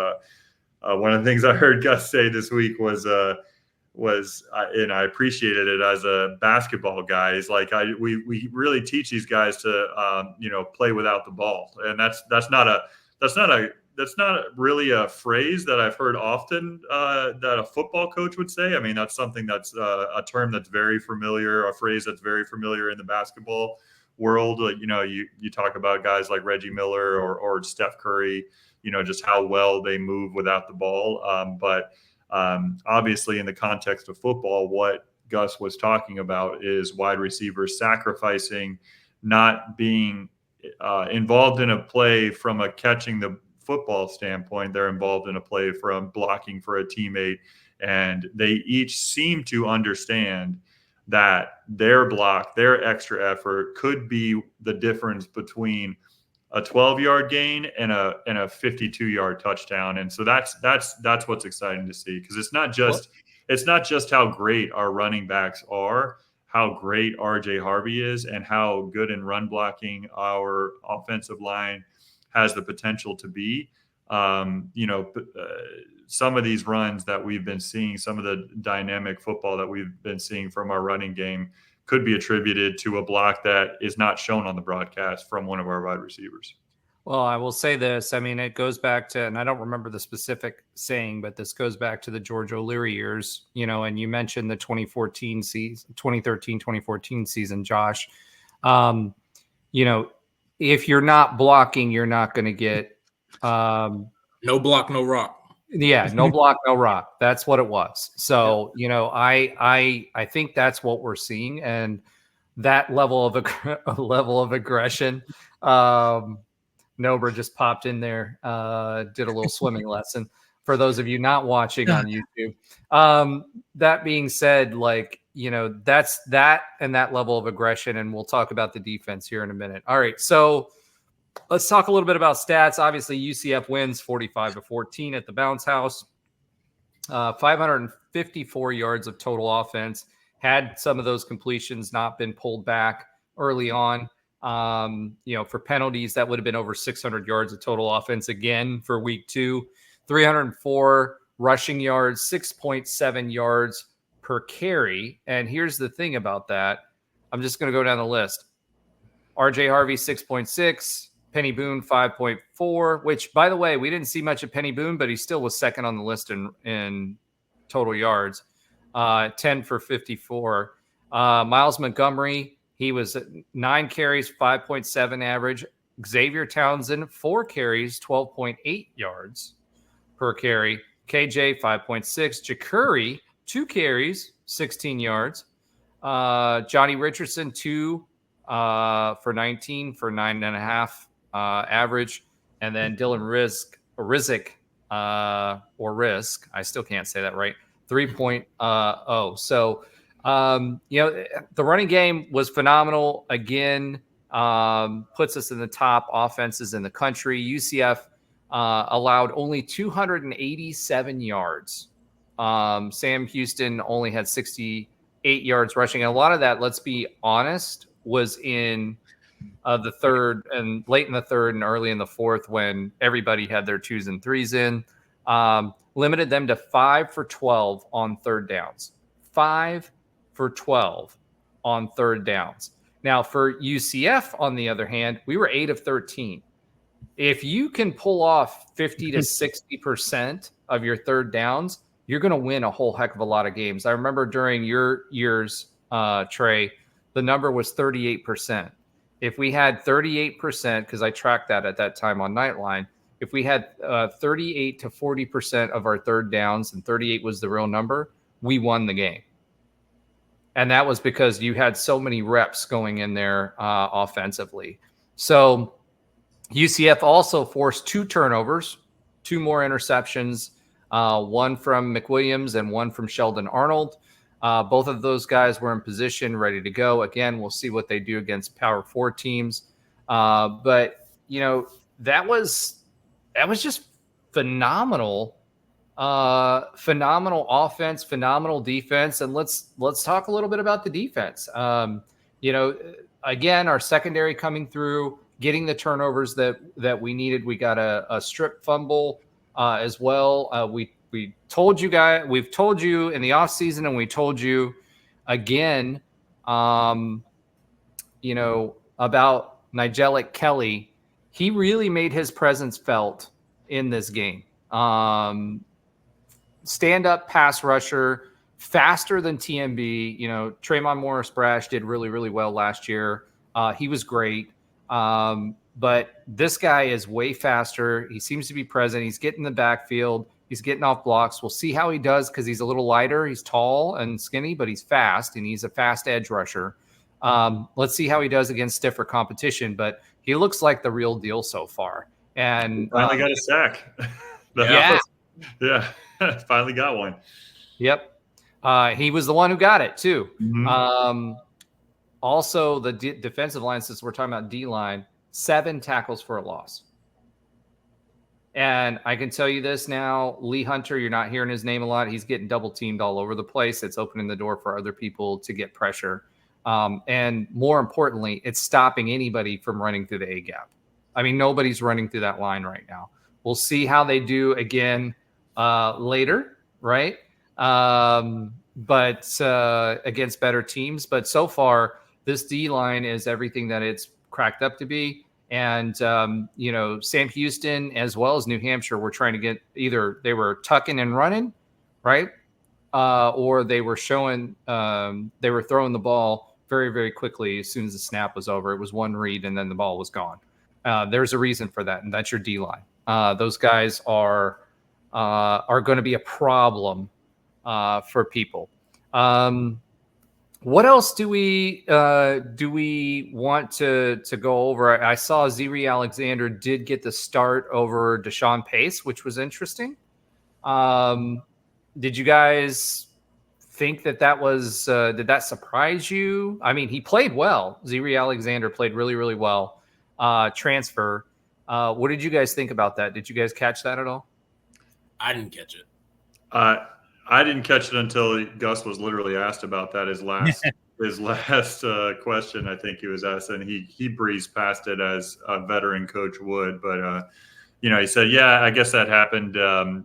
one of the things I heard Gus say this week was and I appreciated it as a basketball guy, is like we really teach these guys to play without the ball, and that's not really a phrase that I've heard often that a football coach would say. I mean, that's something that's a term that's very familiar, a phrase that's very familiar in the basketball world. You talk about guys like Reggie Miller or Steph Curry, just how well they move without the ball, but obviously in the context of football, what Gus was talking about is wide receivers sacrificing, not being involved in a play from a catching the football standpoint. They're involved in a play from blocking for a teammate, and they each seem to understand that their block, their extra effort could be the difference between a 12-yard gain and a 52-yard touchdown. And so that's what's exciting to see, because it's not just how great our running backs are, how great RJ Harvey is, and how good in run blocking our offensive line has the potential to be. Some of these runs that we've been seeing, some of the dynamic football that we've been seeing from our running game could be attributed to a block that is not shown on the broadcast from one of our wide receivers. Well, I will say this. I mean, it goes back to, and I don't remember the specific saying, but this goes back to the George O'Leary years, and you mentioned the 2013-2014 season, Josh. If you're not blocking, you're not going to get no block, no rock. Yeah, no block, no rock. That's what it was. So, I think that's what we're seeing, and that level of aggression. Nober just popped in there, did a little swimming lesson for those of you not watching on YouTube. That being said, that's that and that level of aggression, and we'll talk about the defense here in a minute. All right, so let's talk a little bit about stats. Obviously, UCF wins 45-14 at the Bounce House. 554 yards of total offense. Had some of those completions not been pulled back early on, for penalties, that would have been over 600 yards of total offense again for week 2. 304 rushing yards, 6.7 yards per carry. And here's the thing about that. I'm just going to go down the list. RJ Harvey, 6.6. Penny Boone, 5.4, which, by the way, we didn't see much of Penny Boone, but he still was second on the list in total yards, 10 for 54. Miles Montgomery, he was 9 carries, 5.7 average. Xavier Townsend, 4 carries, 12.8 yards per carry. KJ, 5.6. Jacurri, 2 carries, 16 yards. Johnny Richardson, 2 for 19 for 9.5 average. And then Dylan Rizk, I still can't say that right, 3.0. So, the running game was phenomenal. Again, puts us in the top offenses in the country. UCF allowed only 287 yards. Sam Houston only had 68 yards rushing. And a lot of that, let's be honest, was in the third and late in the third and early in the fourth, when everybody had their 2s and 3s in. Limited them to 5 for 12 on third downs. 5 for 12 on third downs. Now, for UCF, on the other hand, we were 8 of 13. If you can pull off 50 to 60% of your third downs, you're going to win a whole heck of a lot of games. I remember during your years, Trey, the number was 38%. If we had 38%, because I tracked that at that time on Nightline, if we had 38 to 40% of our third downs, and 38 was the real number, we won the game. And that was because you had so many reps going in there offensively. So UCF also forced 2 turnovers, 2 more interceptions, one from McWilliams and one from Sheldon Arnold. Both of those guys were in position, ready to go. Again, we'll see what they do against Power 4 teams. But that was just phenomenal. Phenomenal offense, phenomenal defense, and let's talk a little bit about the defense. Again, our secondary coming through, getting the turnovers that we needed. We got a strip fumble as well. We've told you in the offseason, and we told you again, about Nigel Kelly. He really made his presence felt in this game. Stand-up pass rusher, faster than TMB. Trayvon Morris-Brash did really, really well last year. He was great. But this guy is way faster. He seems to be present. He's getting the backfield. He's getting off blocks. We'll see how he does because he's a little lighter. He's tall and skinny, but he's fast, and he's a fast edge rusher. Let's see how he does against stiffer competition, but he looks like the real deal so far. And finally got a sack. Yeah, finally got one. Yep. He was the one who got it too. Mm-hmm. Also, the defensive line, since we're talking about D-line, 7 tackles for a loss. And I can tell you this now, Lee Hunter, you're not hearing his name a lot. He's getting double teamed all over the place. It's opening the door for other people to get pressure. And more importantly, it's stopping anybody from running through the A gap. I mean, nobody's running through that line right now. We'll see how they do again later, right? But against better teams. But so far, this D-line is everything that it's cracked up to be. And, Sam Houston as well as New Hampshire were trying to get either they were tucking and running, right? Or they were throwing the ball very, very quickly as soon as the snap was over. It was one read and then the ball was gone. There's a reason for that, and that's your D-line. Those guys are going to be a problem for people. What else do we want to go over? I saw Ziri Alexander did get the start over Deshaun Pace, which was interesting. Did you guys think that was did that surprise you? I mean, he played well. Ziri Alexander played really, really well. Transfer. What did you guys think about that? Did you guys catch that at all? I didn't catch it. I didn't catch it until Gus was literally asked about that. His last question, I think he was asked, and he breezed past it as a veteran coach would. But he said, "Yeah, I guess that happened."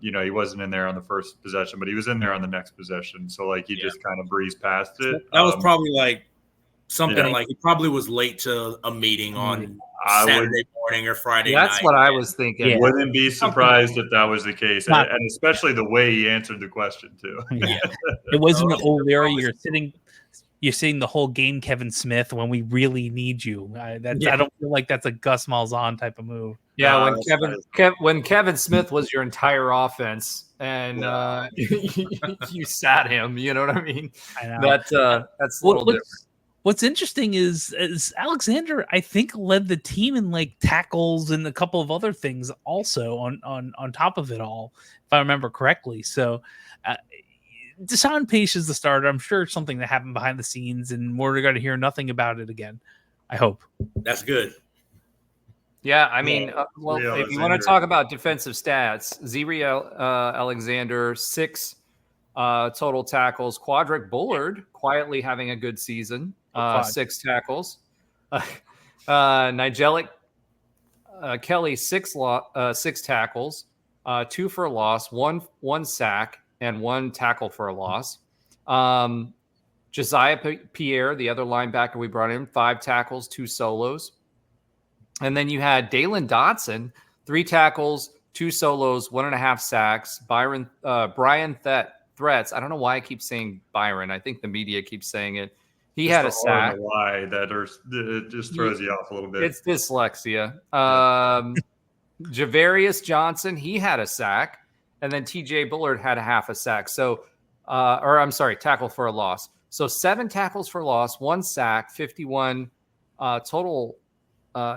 He wasn't in there on the first possession, but he was in there on the next possession. So he just kind of breezed past it. That was probably something like he probably was late to a meeting on Saturday morning or Friday night. That's what I was thinking. Yeah. Wouldn't be surprised if that was the case, and especially the way he answered the question too. Yeah. It wasn't Larry. You're seeing the whole game, Kevin Smith, when we really need you. I don't feel like that's a Gus Malzahn type of move. Yeah, when Kevin Smith was your entire offense and you sat him, you know what I mean? I know. That's a little different. What's interesting is Alexander, I think, led the team in tackles and a couple of other things also on top of it all, if I remember correctly. So Deshaun Pace is the starter. I'm sure it's something that happened behind the scenes, and we're going to hear nothing about it again. I hope. That's good. Yeah, I mean, if you want to talk about defensive stats, Ziri Alexander, 6 total tackles. Quadric Bullard quietly having a good season. 6 tackles. Nigel Kelly, 6 tackles, 2 for a loss, one sack, and 1 tackle for a loss. Josiah Pierre, the other linebacker we brought in, 5 tackles, 2 solos. And then you had Dalen Dotson, 3 tackles, 2 solos, 1.5 sacks. Brian Threats. I don't know why I keep saying Byron. I think the media keeps saying it. He had a sack. Why it just throws you off a little bit. It's dyslexia. Javarius Johnson, he had a sack, and then TJ Bullard had a half a sack. So, tackle for a loss. So 7 tackles for loss, 1 sack, 51 total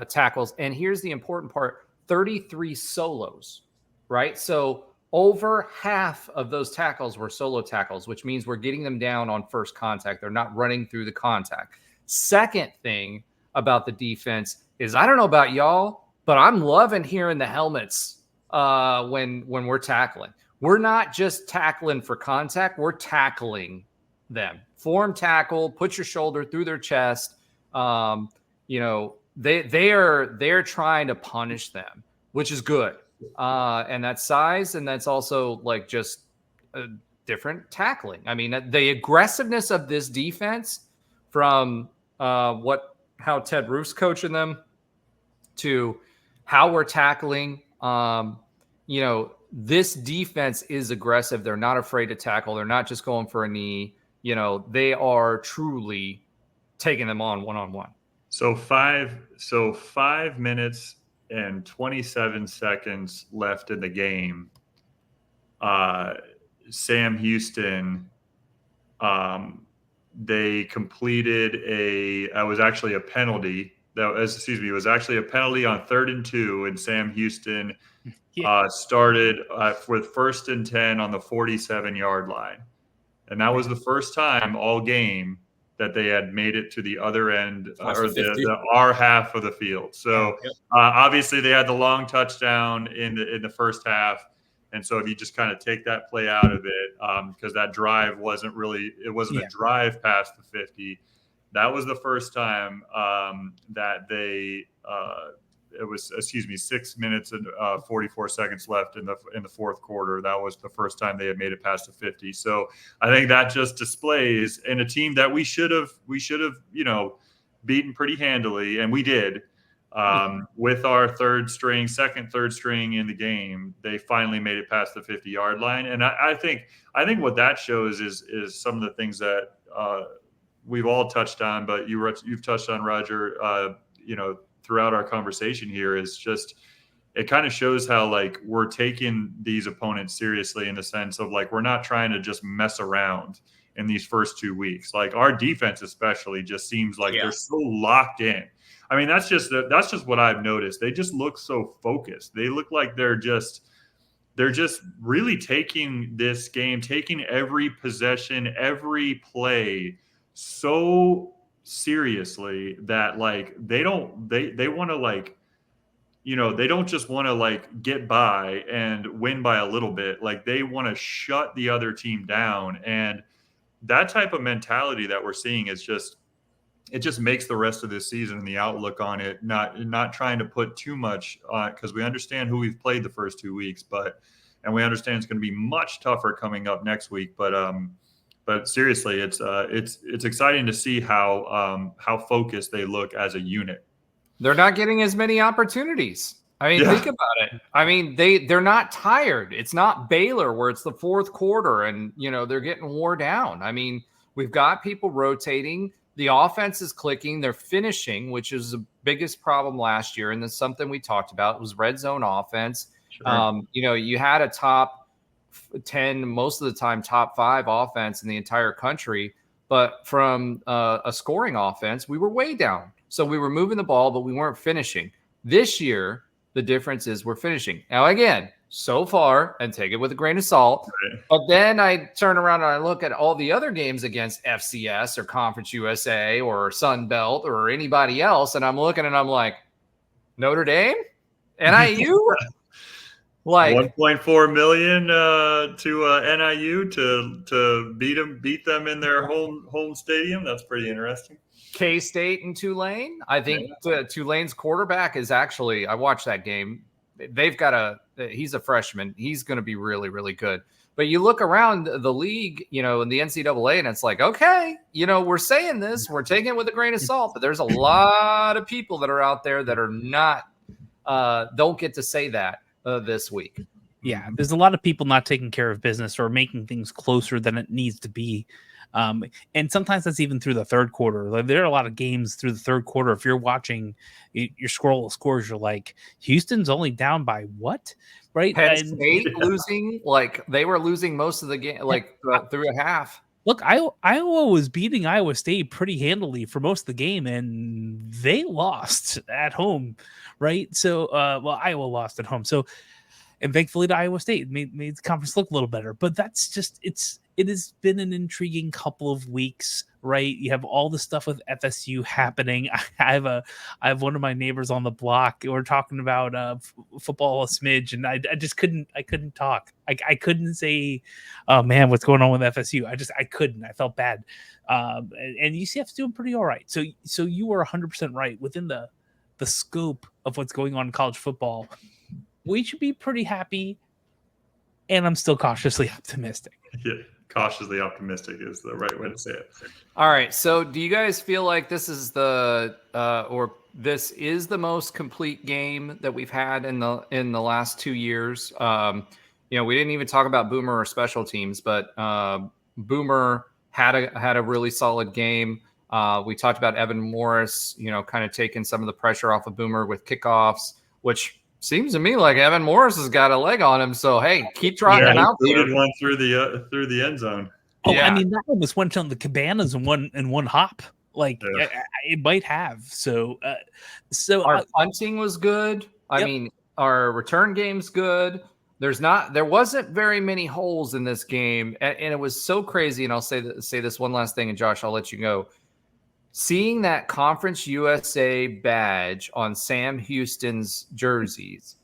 tackles. And here's the important part: 33 solos. Right. So over half of those tackles were solo tackles, which means we're getting them down on first contact. They're not running through the contact. Second thing about the defense is, I don't know about y'all, but I'm loving hearing the helmets when we're tackling. We're not just tackling for contact. We're tackling them. Form tackle, put your shoulder through their chest. They're trying to punish them, which is good. And that's size, and that's also like just different tackling. I mean, the aggressiveness of this defense from how Ted Roof's coaching them to how we're tackling. This defense is aggressive. They're not afraid to tackle. They're not just going for a knee. They are truly taking them on one-on-one. So 5 minutes and 27 seconds left in the game. Sam Houston, they completed it was actually a penalty. It was actually a penalty on 3rd and 2, and Sam Houston started with 1st and 10 on the 47-yard line. And that was the first time all game that they had made it to the other end, or our half of the field. So obviously they had the long touchdown in the first half. And so if you just kind of take that play out of it, because that drive wasn't a drive past the 50. That was the first time that they it was 6 minutes and 44 seconds left in the fourth quarter. That was the first time they had made it past the 50. So I think that just displays, in a team that we should have beaten pretty handily, and we did. With our third string in the game, they finally made it past the 50-yard line. And I think what that shows is some of the things that we've all touched on, but you've touched on, Roger, throughout our conversation here, is just, it kind of shows how like we're taking these opponents seriously, in the sense of like, we're not trying to just mess around in these first 2 weeks. Like our defense especially just seems like they're so locked in. I mean, that's just what I've noticed. They just look so focused. They look like they're just really taking this game, taking every possession, every play so seriously that like they want to like, they don't just want to like get by and win by a little bit. Like they want to shut the other team down. And that type of mentality that we're seeing is it just makes the rest of this season and the outlook on it not trying to put too much on, because we understand who we've played the first 2 weeks, and we understand it's going to be much tougher coming up next week. But seriously, it's exciting to see how focused they look as a unit. They're not getting as many opportunities. I mean, think about it. I mean, they're not tired. It's not Baylor where it's the fourth quarter and they're getting wore down. I mean, we've got people rotating. The offense is clicking. They're finishing, which is the biggest problem last year. And that's something we talked about. It was red zone offense. Sure. You had a top 10, most of the time, top 5 offense in the entire country. But from a scoring offense, we were way down. So we were moving the ball, but we weren't finishing. This year, the difference is we're finishing. Now, again, so far, and take it with a grain of salt. Right. But then I turn around and I look at all the other games against FCS or Conference USA or Sun Belt or anybody else, and I'm looking and I'm like, Notre Dame? NIU? Like $1.4 million to NIU to beat them in their home stadium. That's pretty interesting. K-State and Tulane. I think Tulane's quarterback is actually, I watched that game. He's a freshman. He's going to be really, really good. But you look around the league, in the NCAA, and it's like, okay, we're saying this, we're taking it with a grain of salt, but there's a lot of people that are out there that are not, don't get to say that this week. Yeah, there's a lot of people not taking care of business or making things closer than it needs to be. And sometimes that's even through the third quarter. Like, there are a lot of games through the third quarter. If you're watching your scroll of scores, you're like, Houston's only down by what? Right? Penn State losing, like they were losing most of the game, like through a half. Look, Iowa was beating Iowa State pretty handily for most of the game, and they lost at home, right? So, Iowa lost at home. So And thankfully to Iowa State made the conference look a little better. But that's just it has been an intriguing couple of weeks, right? You have all the stuff with FSU happening. I have one of my neighbors on the block. We're talking about football a smidge, and I just couldn't talk. I couldn't say, oh man, what's going on with FSU? I couldn't. I felt bad. And UCF's doing pretty all right. So you were 100% right within the scope of what's going on in college football. We should be pretty happy, and I'm still cautiously optimistic. Yeah, cautiously optimistic is the right way to say it. All right. So, do you guys feel like this is the most complete game that we've had in the last 2 years? We didn't even talk about Boomer or special teams, but Boomer had a really solid game. We talked about Evan Morris, kind of taking some of the pressure off of Boomer with kickoffs, which seems to me like Evan Morris has got a leg on him. So, hey, keep trotting him out there. One through the end zone. Oh, yeah. I mean, that almost went on the cabanas in one hop. Like, yeah. It might have. So our punting was good. I mean, our return game's good. There wasn't very many holes in this game, and it was so crazy. And I'll say this one last thing, and Josh, I'll let you go. Seeing that Conference USA badge on Sam Houston's jerseys,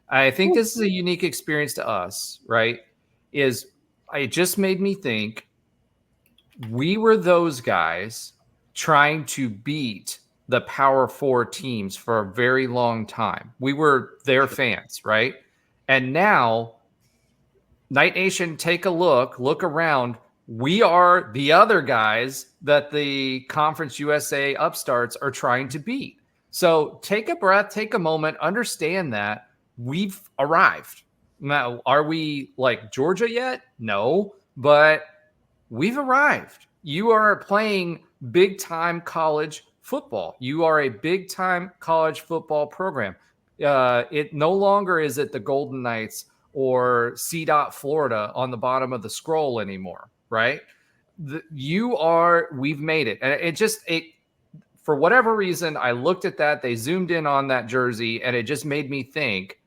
I think this is a unique experience to us, right? It just made me think we were those guys trying to beat the Power 4 teams for a very long time. We were their fans, right? And now, Knight Nation, take a look around. We are the other guys that the Conference USA upstarts are trying to beat. So take a breath, take a moment, understand that we've arrived. Now, are we like Georgia yet? No, but we've arrived. You are playing big-time college football. You are a big-time college football program. It no longer is it the Golden Knights or C.Florida on the bottom of the scroll anymore. Right? We've made it. And for whatever reason, I looked at that, they zoomed in on that jersey, and it just made me think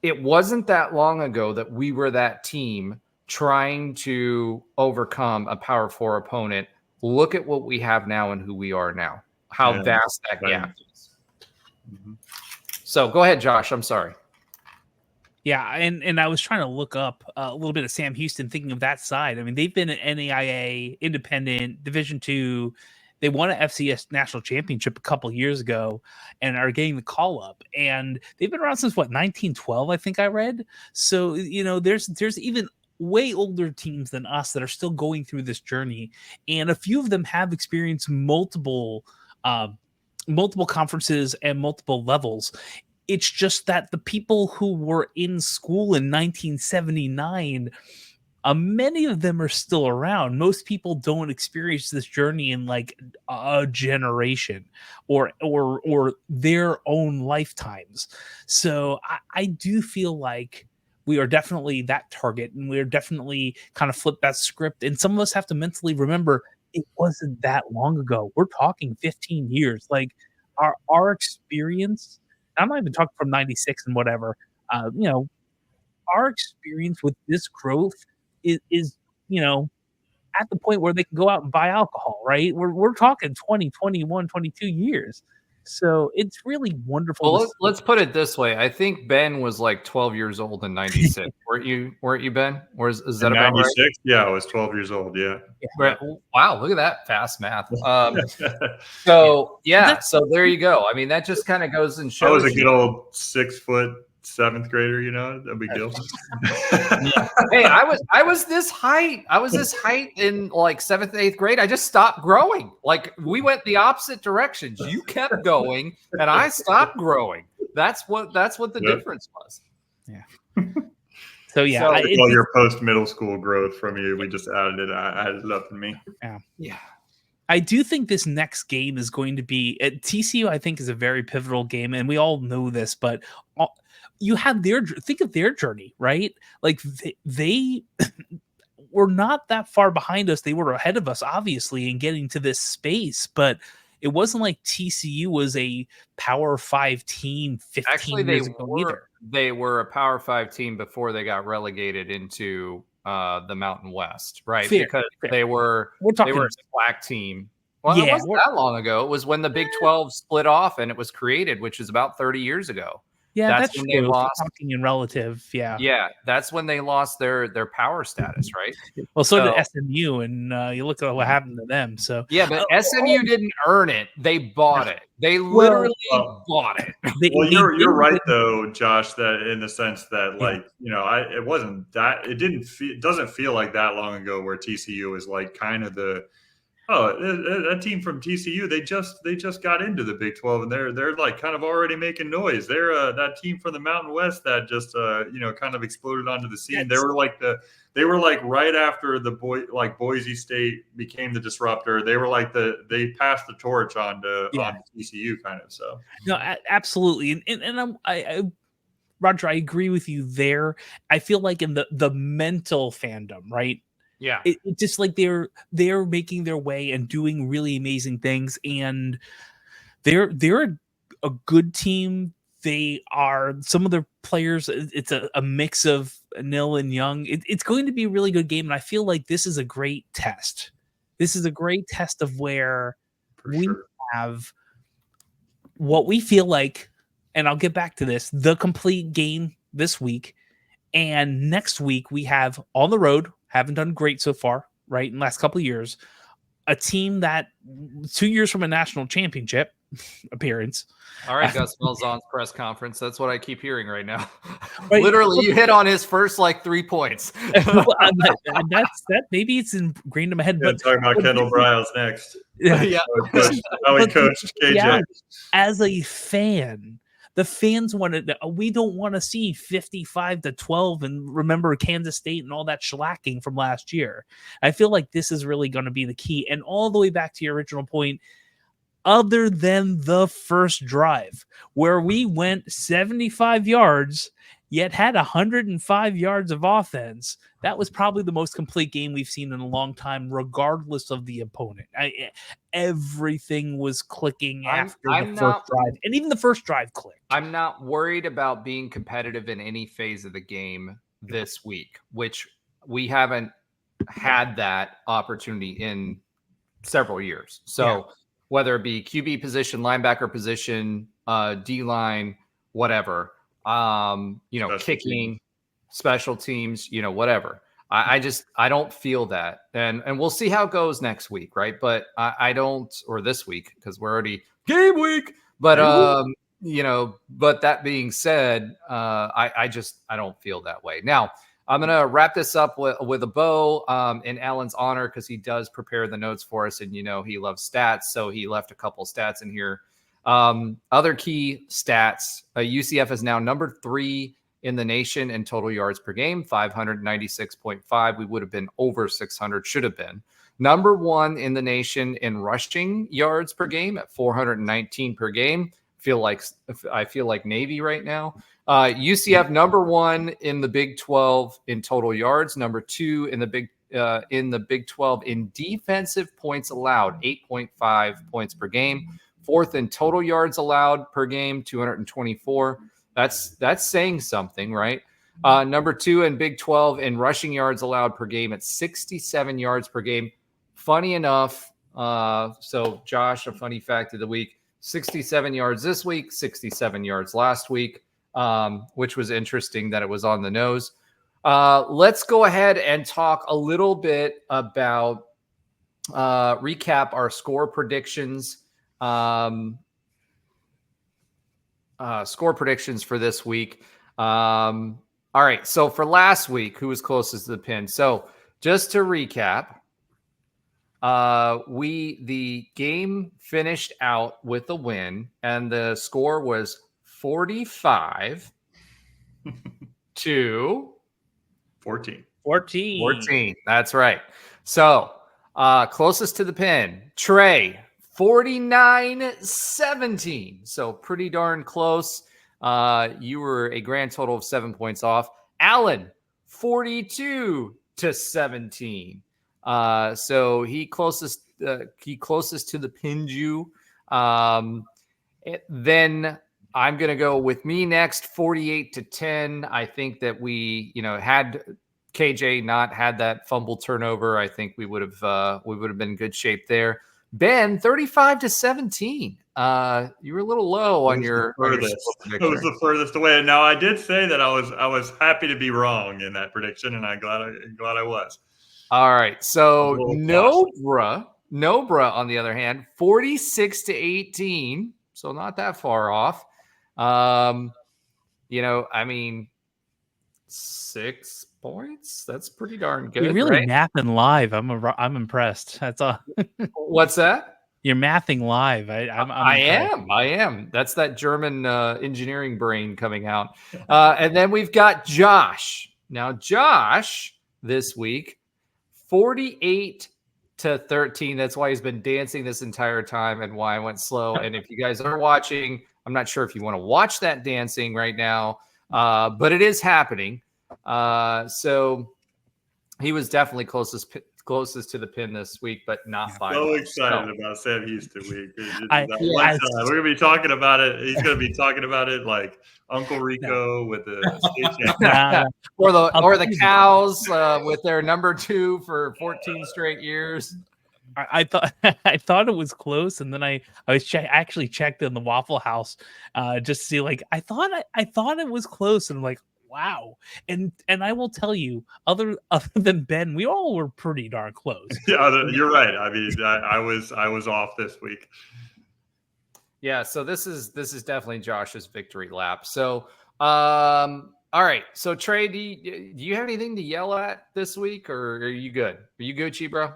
it wasn't that long ago that we were that team trying to overcome a Power 4 opponent. Look at what we have now and who we are now, how vast that gap is. Mm-hmm. So go ahead, Josh. I'm sorry. Yeah, and I was trying to look up a little bit of Sam Houston, thinking of that side. I mean, they've been an NAIA, independent, Division II. They won an FCS national championship a couple years ago and are getting the call up. And they've been around since, 1912, I think I read. So, there's even way older teams than us that are still going through this journey. And a few of them have experienced multiple conferences and multiple levels. It's just that the people who were in school in 1979, many of them are still around. Most people don't experience this journey in like a generation or their own lifetimes. So I do feel like we are definitely that target, and we're definitely kind of flip that script. And some of us have to mentally remember it wasn't that long ago. We're talking 15 years. Like our experience. I'm not even talking from 96 and whatever. Our experience with this growth is at the point where they can go out and buy alcohol, right? We're talking 20, 21, 22 years. So it's really wonderful. Well, let's put it this way. I think Ben was like 12 years old in 96. weren't you, Ben? Or is that about 96? Right? Yeah, I was 12 years old. Yeah. Wow, look at that fast math. So there you go. I mean, that just kind of goes and shows. I was a good old 6 foot 7th grader, no big deal. Hey, I was this height. I was this height in like 7th, 8th grade. I just stopped growing. Like we went the opposite directions. You kept going, and I stopped growing. That's what the difference was. Yeah. So your post middle school growth from you, we just added it. I had it up in me. Yeah. I do think this next game is going to be at TCU. I think is a very pivotal game, and we all know this, but you have think of their journey, right? Like they were not that far behind us. They were ahead of us, obviously, in getting to this space, but it wasn't like TCU was a Power 5 team 15 Actually, years ago either. they were a Power 5 team before they got relegated into the Mountain West, right? Fair, because fair. they were We're talking a SWAC team. Well, Yeah, it wasn't that long ago. It was when the Big 12 split off and it was created, which is about 30 years ago. Yeah, that's when true. they If we're lost. talking in relative, yeah. Yeah, that's when they lost their power status, right? Well, so did SMU, and you look at what happened to them. So Yeah, but SMU didn't earn it; they bought it. They literally bought it. Well, you're did right win. though, Josh. That in the sense that, Yeah. like, it wasn't that. It doesn't feel like that long ago where TCU is like kind of the that team from TCU. They just got into the Big 12 and they're like kind of already making noise. They're that team from the Mountain West that just kind of exploded onto the scene. They were like right after Boise State became the disruptor. They were like they passed the torch on to TCU kind of. So no, absolutely, and I Roger, I agree with you there. I feel like in the mental fandom, right? Yeah, it just like they're making their way and doing really amazing things, and they're a good team. They are some of their players. It's a mix of Nil and Young. It's going to be a really good game, and I feel like this is a great test. This is a great test of where we have what we feel like, and I'll get back to this, the complete game this week. And next week we have on the road, haven't done great so far, right? In the last couple of years, a team that 2 years from a national championship appearance. All right, Gus Malzahn's press conference. That's what I keep hearing right now. Right. Literally, you hit on his first 3 points. That's that. Maybe it's ingrained in my head. Yeah, but talking about Kendall Briles next. Yeah. How he coached KJ. Yeah, as a fan, the fans wanted. We don't want to see 55-12 and remember Kansas State and all that shellacking from last year. I feel like this is really going to be the key. And all the way back to your original point, other than the first drive where we went 75 yards, yet had 105 yards of offense, that was probably the most complete game we've seen in a long time, regardless of the opponent. Everything was clicking after the first drive, and even the first drive clicked. I'm not worried about being competitive in any phase of the game this week, which we haven't had that opportunity in several years. So whether it be QB position, linebacker position, D-line, whatever, kicking, special teams, whatever. I don't feel that. And we'll see how it goes next week, right? But I don't, or this week, because we're already game week. But but that being said, I don't feel that way. Now, I'm going to wrap this up with a bow in Alan's honor, because he does prepare the notes for us, and he loves stats, so he left a couple stats in here. Other key stats, UCF is now number 3 in the nation in total yards per game, 596.5. We would have been over 600, should have been. Number 1 in the nation in rushing yards per game at 419 per game. I feel like Navy right now. UCF number 1 in the Big 12 in total yards, number 2 in the Big 12 in defensive points allowed, 8.5 points per game. 4th in total yards allowed per game, 224. That's saying something, right? Number 2 in Big 12 in rushing yards allowed per game at 67 yards per game. Funny enough, so Josh, a funny fact of the week, 67 yards this week, 67 yards last week, which was interesting that it was on the nose. Let's go ahead and talk a little bit about recap our score predictions. Score predictions for this week. All right. So for last week, who was closest to the pin? So just to recap, the game finished out with a win, and the score was 45 to 14. 14. That's right. So closest to the pin, Trey, 49-17. So pretty darn close. You were a grand total of 7 points off. Alan, 42-17. So he closest to the Pinju. Then I'm going to go with me next, 48-10. I think that we, had KJ not had that fumble turnover, I think we would have been in good shape there. Ben, 35-17. You were a little low on your furthest. It was the furthest away. Now I did say that I was happy to be wrong in that prediction, and I'm glad I was. All right. So Nobra on the other hand, 46-18. So not that far off. 6 points. That's pretty darn good. You're really right? mathing live. I'm impressed. That's all. What's that? You're mathing live. I am. That's that German engineering brain coming out. And then we've got Josh. Now, Josh this week, 48-13. That's why he's been dancing this entire time and why I went slow. And if you guys are watching, I'm not sure if you want to watch that dancing right now, but it is happening. So he was definitely closest to the pin this week, but not by so much. Excited about Sam Houston week. We're gonna be talking about it. He's gonna be talking about it like Uncle Rico with the state champion. or the Cows with their number 2 for 14 straight years. I thought it was close, and then I actually checked in the Waffle House just to see. Like I thought it was close, and I'm like, wow. And I will tell you, other than Ben, we all were pretty darn close. Yeah, you're right. I mean, I was off this week. Yeah, so this is definitely Josh's victory lap. So, all right. So Trey, do you have anything to yell at this week, or are you good? Are you Gucci, bro?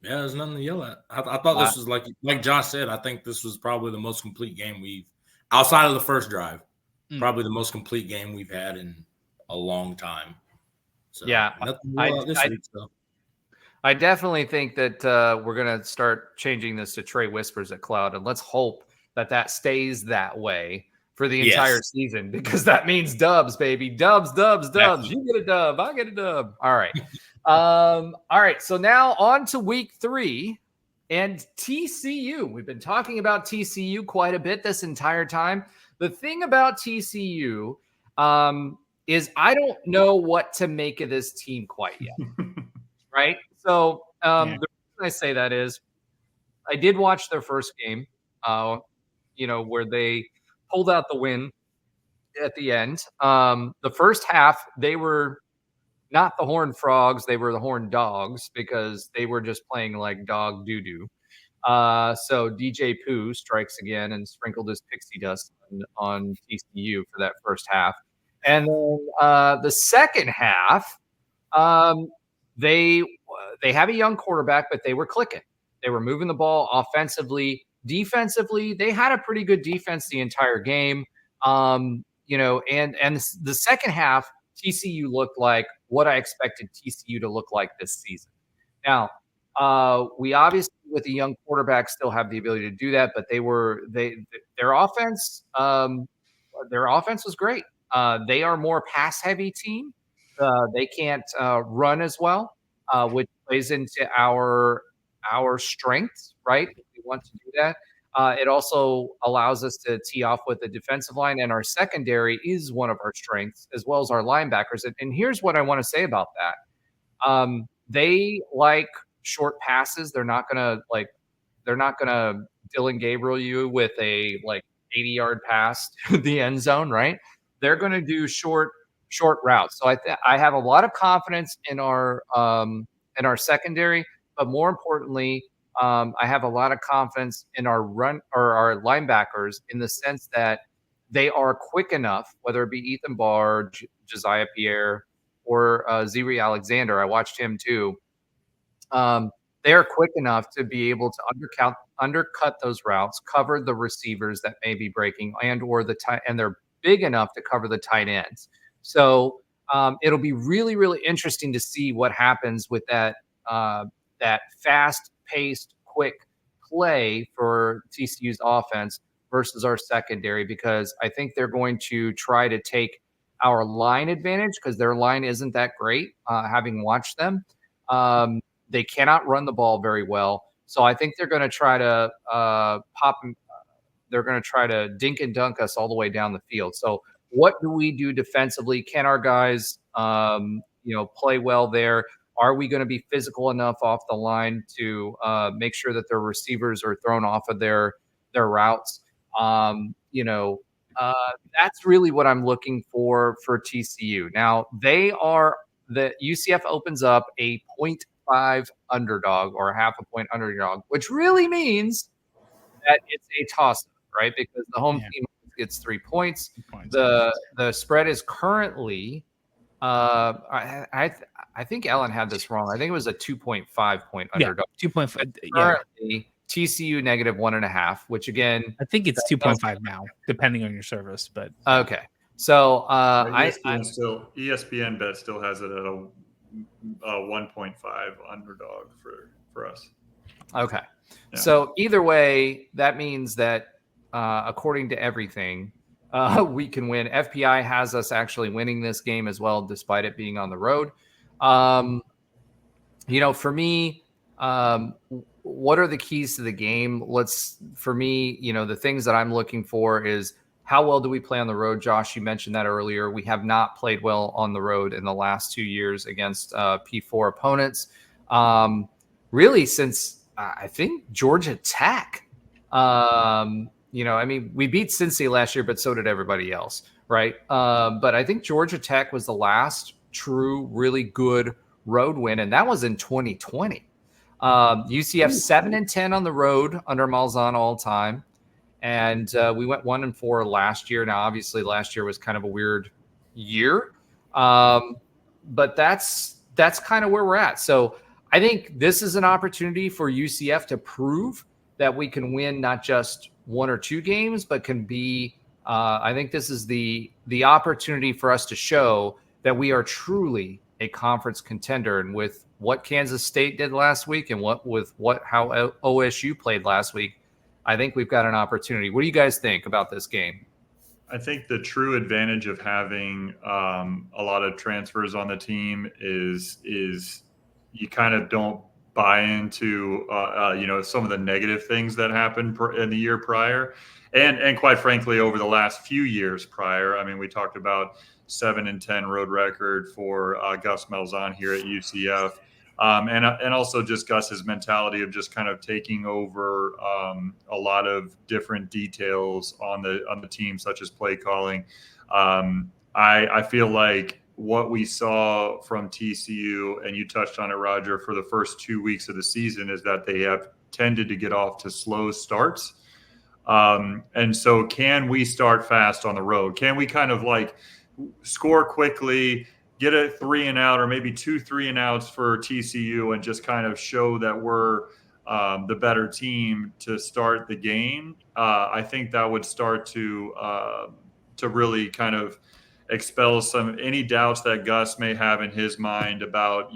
Yeah, there's nothing to yell at. I thought this was like Josh said. I think this was probably the most complete game outside of the first drive. Probably the most complete game we've had in a long time. So, yeah, I definitely think that we're going to start changing this to Trey Whispers at Cloud, and let's hope that stays that way for the entire season, because that means dubs, baby. Dubs. Definitely. You get a dub. I get a dub. All right. All right. So now on to week 3 and TCU. We've been talking about TCU quite a bit this entire time. The thing about TCU is I don't know what to make of this team quite yet. Right? So the reason I say that is I did watch their first game, where they pulled out the win at the end. The first half, they were not the Horned Frogs, they were the Horned Dogs, because they were just playing like dog doo-doo. So DJ Pooh strikes again and sprinkled his pixie dust on TCU for that first half. And then the second half, they have a young quarterback, but they were clicking. They were moving the ball offensively. Defensively, they had a pretty good defense the entire game. And the second half, TCU looked like what I expected TCU to look like this season. Now, we obviously, with a young quarterback, still have the ability to do that, but their offense was great. They are a more pass heavy team. They can't run as well, which plays into our strengths, right? If we want to do that. It also allows us to tee off with the defensive line, and our secondary is one of our strengths, as well as our linebackers. And here's what I want to say about that. They like short passes. They're not gonna Dylan Gabriel you with a 80-yard pass to the end zone, right? They're gonna do short routes. So I have a lot of confidence in our secondary, but more importantly, I have a lot of confidence in our our linebackers, in the sense that they are quick enough, whether it be Ethan Barr, Josiah Pierre, or Ziri Alexander. I watched him too. They are quick enough to be able to undercut those routes, cover the receivers that may be breaking, and they're big enough to cover the tight ends. So it'll be really, really interesting to see what happens with that fast-paced, quick play for TCU's offense versus our secondary, because I think they're going to try to take our line advantage, because their line isn't that great, having watched them. They cannot run the ball very well. So I think they're going to try to they're going to try to dink and dunk us all the way down the field. So what do we do defensively? Can our guys, play well there? Are we going to be physical enough off the line to make sure that their receivers are thrown off of their routes? That's really what I'm looking for TCU. Now the UCF opens up a 0.5 underdog or half a point underdog, which really means that it's a toss-up, right? Because the home team gets 3 points. The spread is currently, I think Ellen had this wrong. I think it was a 2.5 point underdog. 2.5. Currently, TCU negative 1.5, which again, I think it's 2.5 now, depending on your service. But okay. So ESPN bet still has it at a 1.5 underdog for us. Okay. Yeah. So either way, that means that according to everything, we can win. FPI has us actually winning this game as well, despite it being on the road. For me, what are the keys to the game? The things that I'm looking for is how well do we play on the road? Josh, you mentioned that earlier. We have not played well on the road in the last 2 years against P4 opponents. Really, since I think Georgia Tech. We beat Cincy last year, but so did everybody else, right? But I think Georgia Tech was the last true, really good road win, and that was in 2020. UCF 7-10 on the road under Malzahn all time, and we went 1-4 last year. Now, obviously, last year was kind of a weird year, but that's kind of where we're at. So I think this is an opportunity for UCF to prove that we can win not just 1 or 2 games, but can be. I think this is the opportunity for us to show that we are truly a conference contender. And with what Kansas State did last week and how OSU played last week, I think we've got an opportunity. What do you guys think about this game? I think the true advantage of having a lot of transfers on the team is you kind of don't buy into some of the negative things that happened in the year prior, and quite frankly over the last few years prior. I mean, we talked about 7-10 road record for Gus Malzahn here at UCF, and also just Gus's mentality of just kind of taking over a lot of different details on the team, such as play calling. I feel like what we saw from TCU, and you touched on it, Roger, for the first 2 weeks of the season, is that they have tended to get off to slow starts. And so can we start fast on the road? Can we kind of like score quickly, get a 3-and-out or maybe 2 3-and-outs for TCU and just kind of show that we're the better team to start the game? I think that would start to really kind of expel any doubts that Gus may have in his mind about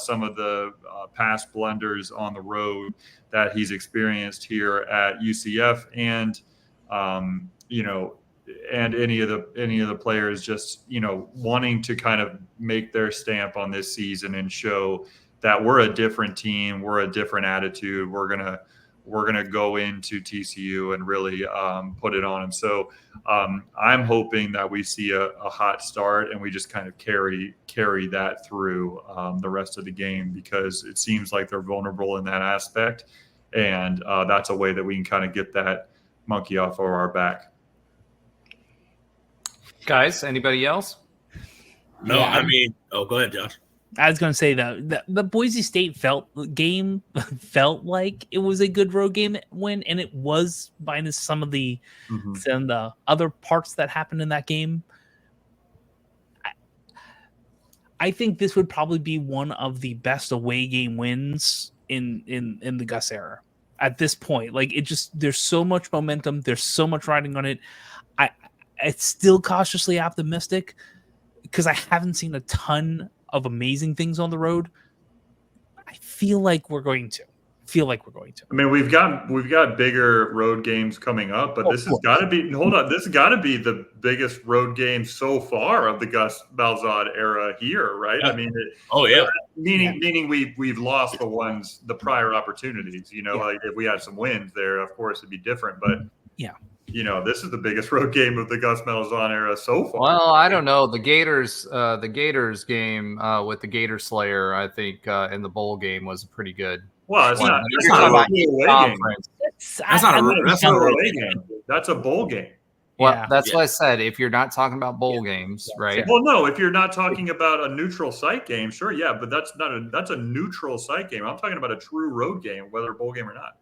some of the past blunders on the road that he's experienced here at UCF, and and any of the players just wanting to kind of make their stamp on this season and show that we're a different team, we're a different attitude, we're gonna go into TCU and really put it on them. So I'm hoping that we see a hot start and we just kind of carry that through the rest of the game, because it seems like they're vulnerable in that aspect, and that's a way that we can kind of get that monkey off of our back. Guys, anybody else? No, go ahead, Josh. I was going to say that the Boise State game felt like it was a good road game win, and it was minus some of the other parts that happened in that game. I think this would probably be one of the best away game wins in the Gus era at this point. Like, there's so much momentum, there's so much riding on it. It's still cautiously optimistic because I haven't seen a ton of amazing things on the road. I feel like we're going to. feel like we're going to. I mean, we've got bigger road games coming up, but this has got to be. Hold on, this has got to be the biggest road game so far of the Gus Malzahn era here, right? Yeah. I mean, meaning we've lost the prior opportunities. Like if we had some wins there, of course it'd be different. But this is the biggest road game of the Gus Malzahn era so far. Well, I don't know. The Gators game with the Gator Slayer, I think, in the bowl game was pretty good. Well, it's not a away game. That's not a away game. That's a bowl game. Well, that's what I said. If you're not talking about bowl games, right? Well, no. If you're not talking about a neutral site game, sure, yeah, but that's a neutral site game. I'm talking about a true road game, whether a bowl game or not.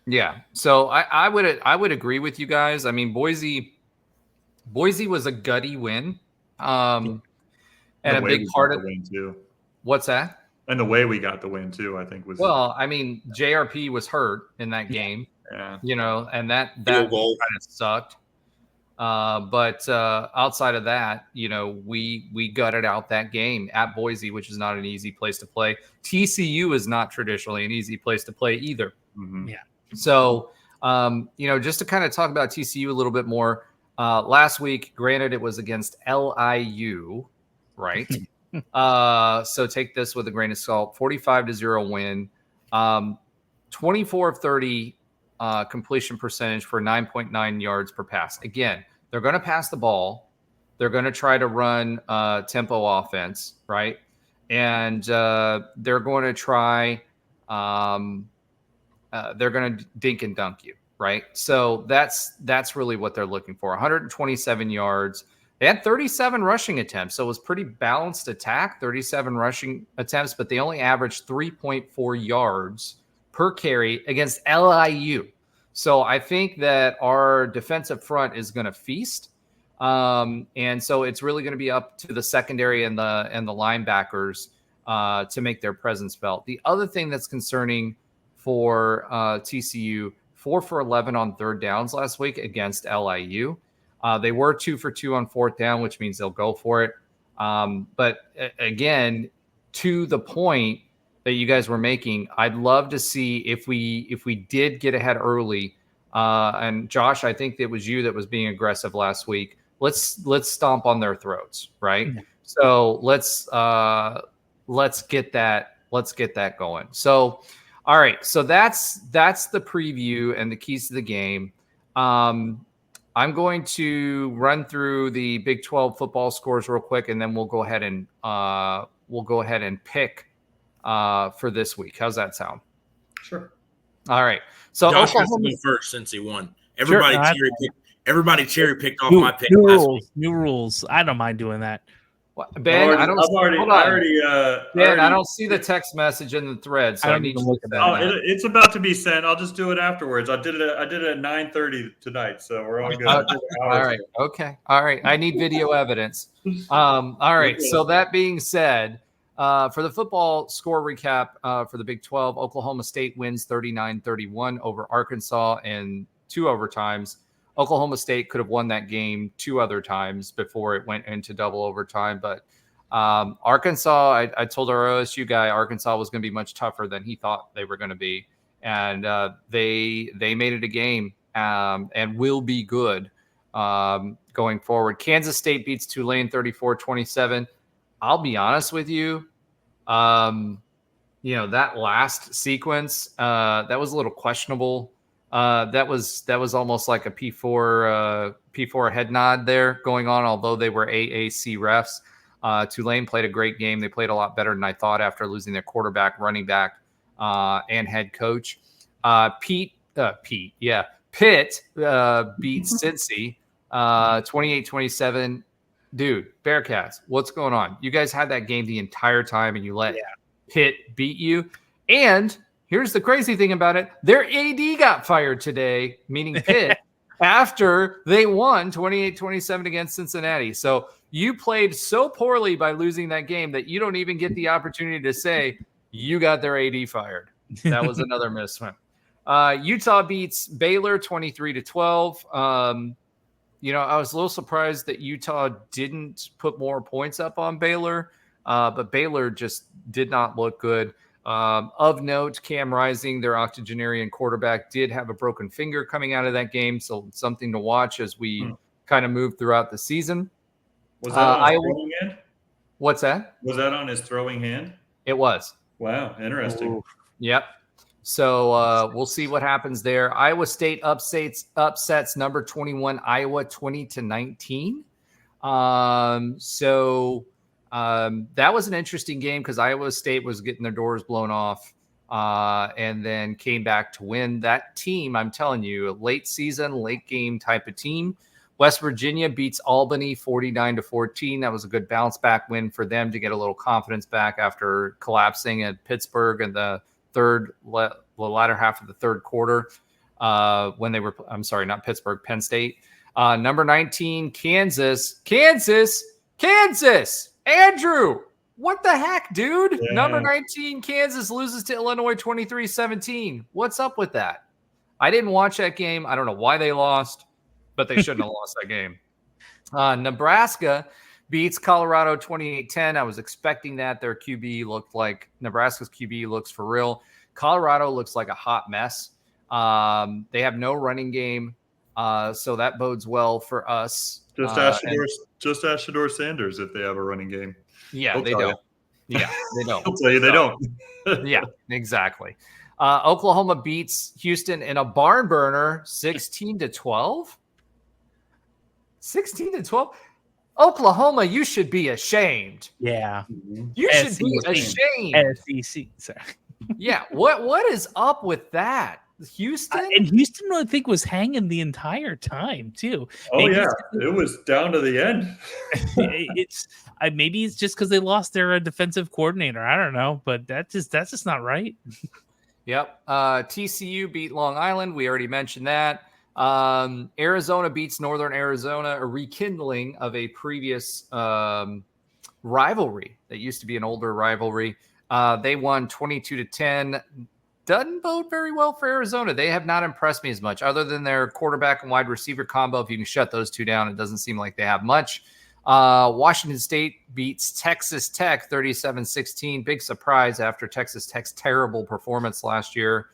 Yeah. So I would agree with you guys. I mean, Boise was a gutty win, and a big part of the win too. What's that? And the way we got the win too, I think was I mean, JRP was hurt in that game. Yeah. And that kind of sucked. But outside of that, we gutted out that game at Boise, which is not an easy place to play. TCU is not traditionally an easy place to play either. Mm-hmm. Yeah. So, just to kind of talk about TCU a little bit more, last week, granted, it was against LIU, right? So take this with a grain of salt. 45-0 win, 24 of 30 completion percentage for 9.9 yards per pass. Again, they're going to pass the ball. They're going to try to run tempo offense, right? And they're going to try. They're going to dink and dunk you, right? So that's really what they're looking for. 127 yards. They had 37 rushing attempts, so it was pretty balanced attack, 37 rushing attempts, but they only averaged 3.4 yards per carry against LIU. So I think that our defensive front is going to feast. And so it's really going to be up to the secondary and the linebackers to make their presence felt. The other thing that's concerning for TCU, 4 for 11 on third downs last week against LIU. They were 2 for 2 on fourth down, which means they'll go for it. But again, to the point that you guys were making, I'd love to see if we did get ahead early. And Josh, I think it was you that was being aggressive last week. Let's stomp on their throats, right? Mm-hmm. So let's get that going. So, all right. So that's the preview and the keys to the game. I'm going to run through the Big 12 football scores real quick, and then we'll go ahead and pick for this week. How's that sound? Sure. All right. So Josh has to go first since he won. Everybody cherry picked off my pick. New rules. I don't mind doing that. Ben, I don't see the text message in the thread, so I need to look at that. It's about to be sent. I'll just do it afterwards. I did it at 9:30 tonight, so we're all good. All right. Okay. All right. I need video evidence. All right. So that being said, for the football score recap for the Big 12, Oklahoma State wins 39-31 over Arkansas in 2 overtimes. Oklahoma State could have won that game 2 other times before it went into double overtime. But Arkansas, I told our OSU guy, Arkansas was going to be much tougher than he thought they were going to be. And they made it a game and will be good going forward. Kansas State beats Tulane 34-27. I'll be honest with you. That last sequence, that was a little questionable. That was almost like a P4 head nod there going on, although they were AAC refs. Tulane played a great game. They played a lot better than I thought after losing their quarterback, running back, and head coach. Pitt beat Cincy 28-27. Dude, Bearcats, what's going on? You guys had that game the entire time and you let Pitt beat you. And here's the crazy thing about it. Their AD got fired today, meaning Pitt, after they won 28-27 against Cincinnati. So you played so poorly by losing that game that you don't even get the opportunity to say you got their AD fired. That was another miswin. Utah beats Baylor 23-12. I was a little surprised that Utah didn't put more points up on Baylor, but Baylor just did not look good. Of note, Cam Rising, their octogenarian quarterback, did have a broken finger coming out of that game, so something to watch as we kind of move throughout the season. Was that on his throwing hand? What's that? Was that on his throwing hand? It was. Wow, interesting. Ooh. Yep. So we'll see what happens there. Iowa State upsets number 21 Iowa 20-19. That was an interesting game because Iowa State was getting their doors blown off and then came back to win. That team, I'm telling you, a late season, late game type of team. West Virginia beats Albany 49-14. That was a good bounce back win for them to get a little confidence back after collapsing at Pittsburgh in the latter half of the third quarter when they were, I'm sorry, not Pittsburgh, Penn State. Number 19, Kansas. Andrew, what the heck, dude? Yeah. Number 19, Kansas loses to Illinois 23-17. What's up with that? I didn't watch that game. I don't know why they lost, but they shouldn't have lost that game. Nebraska beats Colorado 28-10. I was expecting that. Their QB looked like Nebraska's QB looks for real. Colorado looks like a hot mess. They have no running game, so that bodes well for us. Just ask Shedeur Sanders if they have a running game. Yeah, they don't. Yeah, they don't. I'll tell you they don't. Yeah, exactly. Oklahoma beats Houston in a barn burner 16-12. 16-12. Oklahoma, you should be ashamed. Yeah. You should be ashamed. SEC. Sorry. Yeah. What is up with that? Houston? And Houston, I think, was hanging the entire time, too. Oh, maybe it was down to the end. Maybe it's just because they lost their defensive coordinator. I don't know, but that's just not right. Yep. TCU beat Long Island. We already mentioned that. Arizona beats Northern Arizona, a rekindling of a previous rivalry that used to be an older rivalry. They won 22-10. Doesn't bode very well for Arizona. They have not impressed me as much, other than their quarterback and wide receiver combo. If you can shut those two down, it doesn't seem like they have much. Washington State beats Texas Tech 37-16. Big surprise after Texas Tech's terrible performance last year.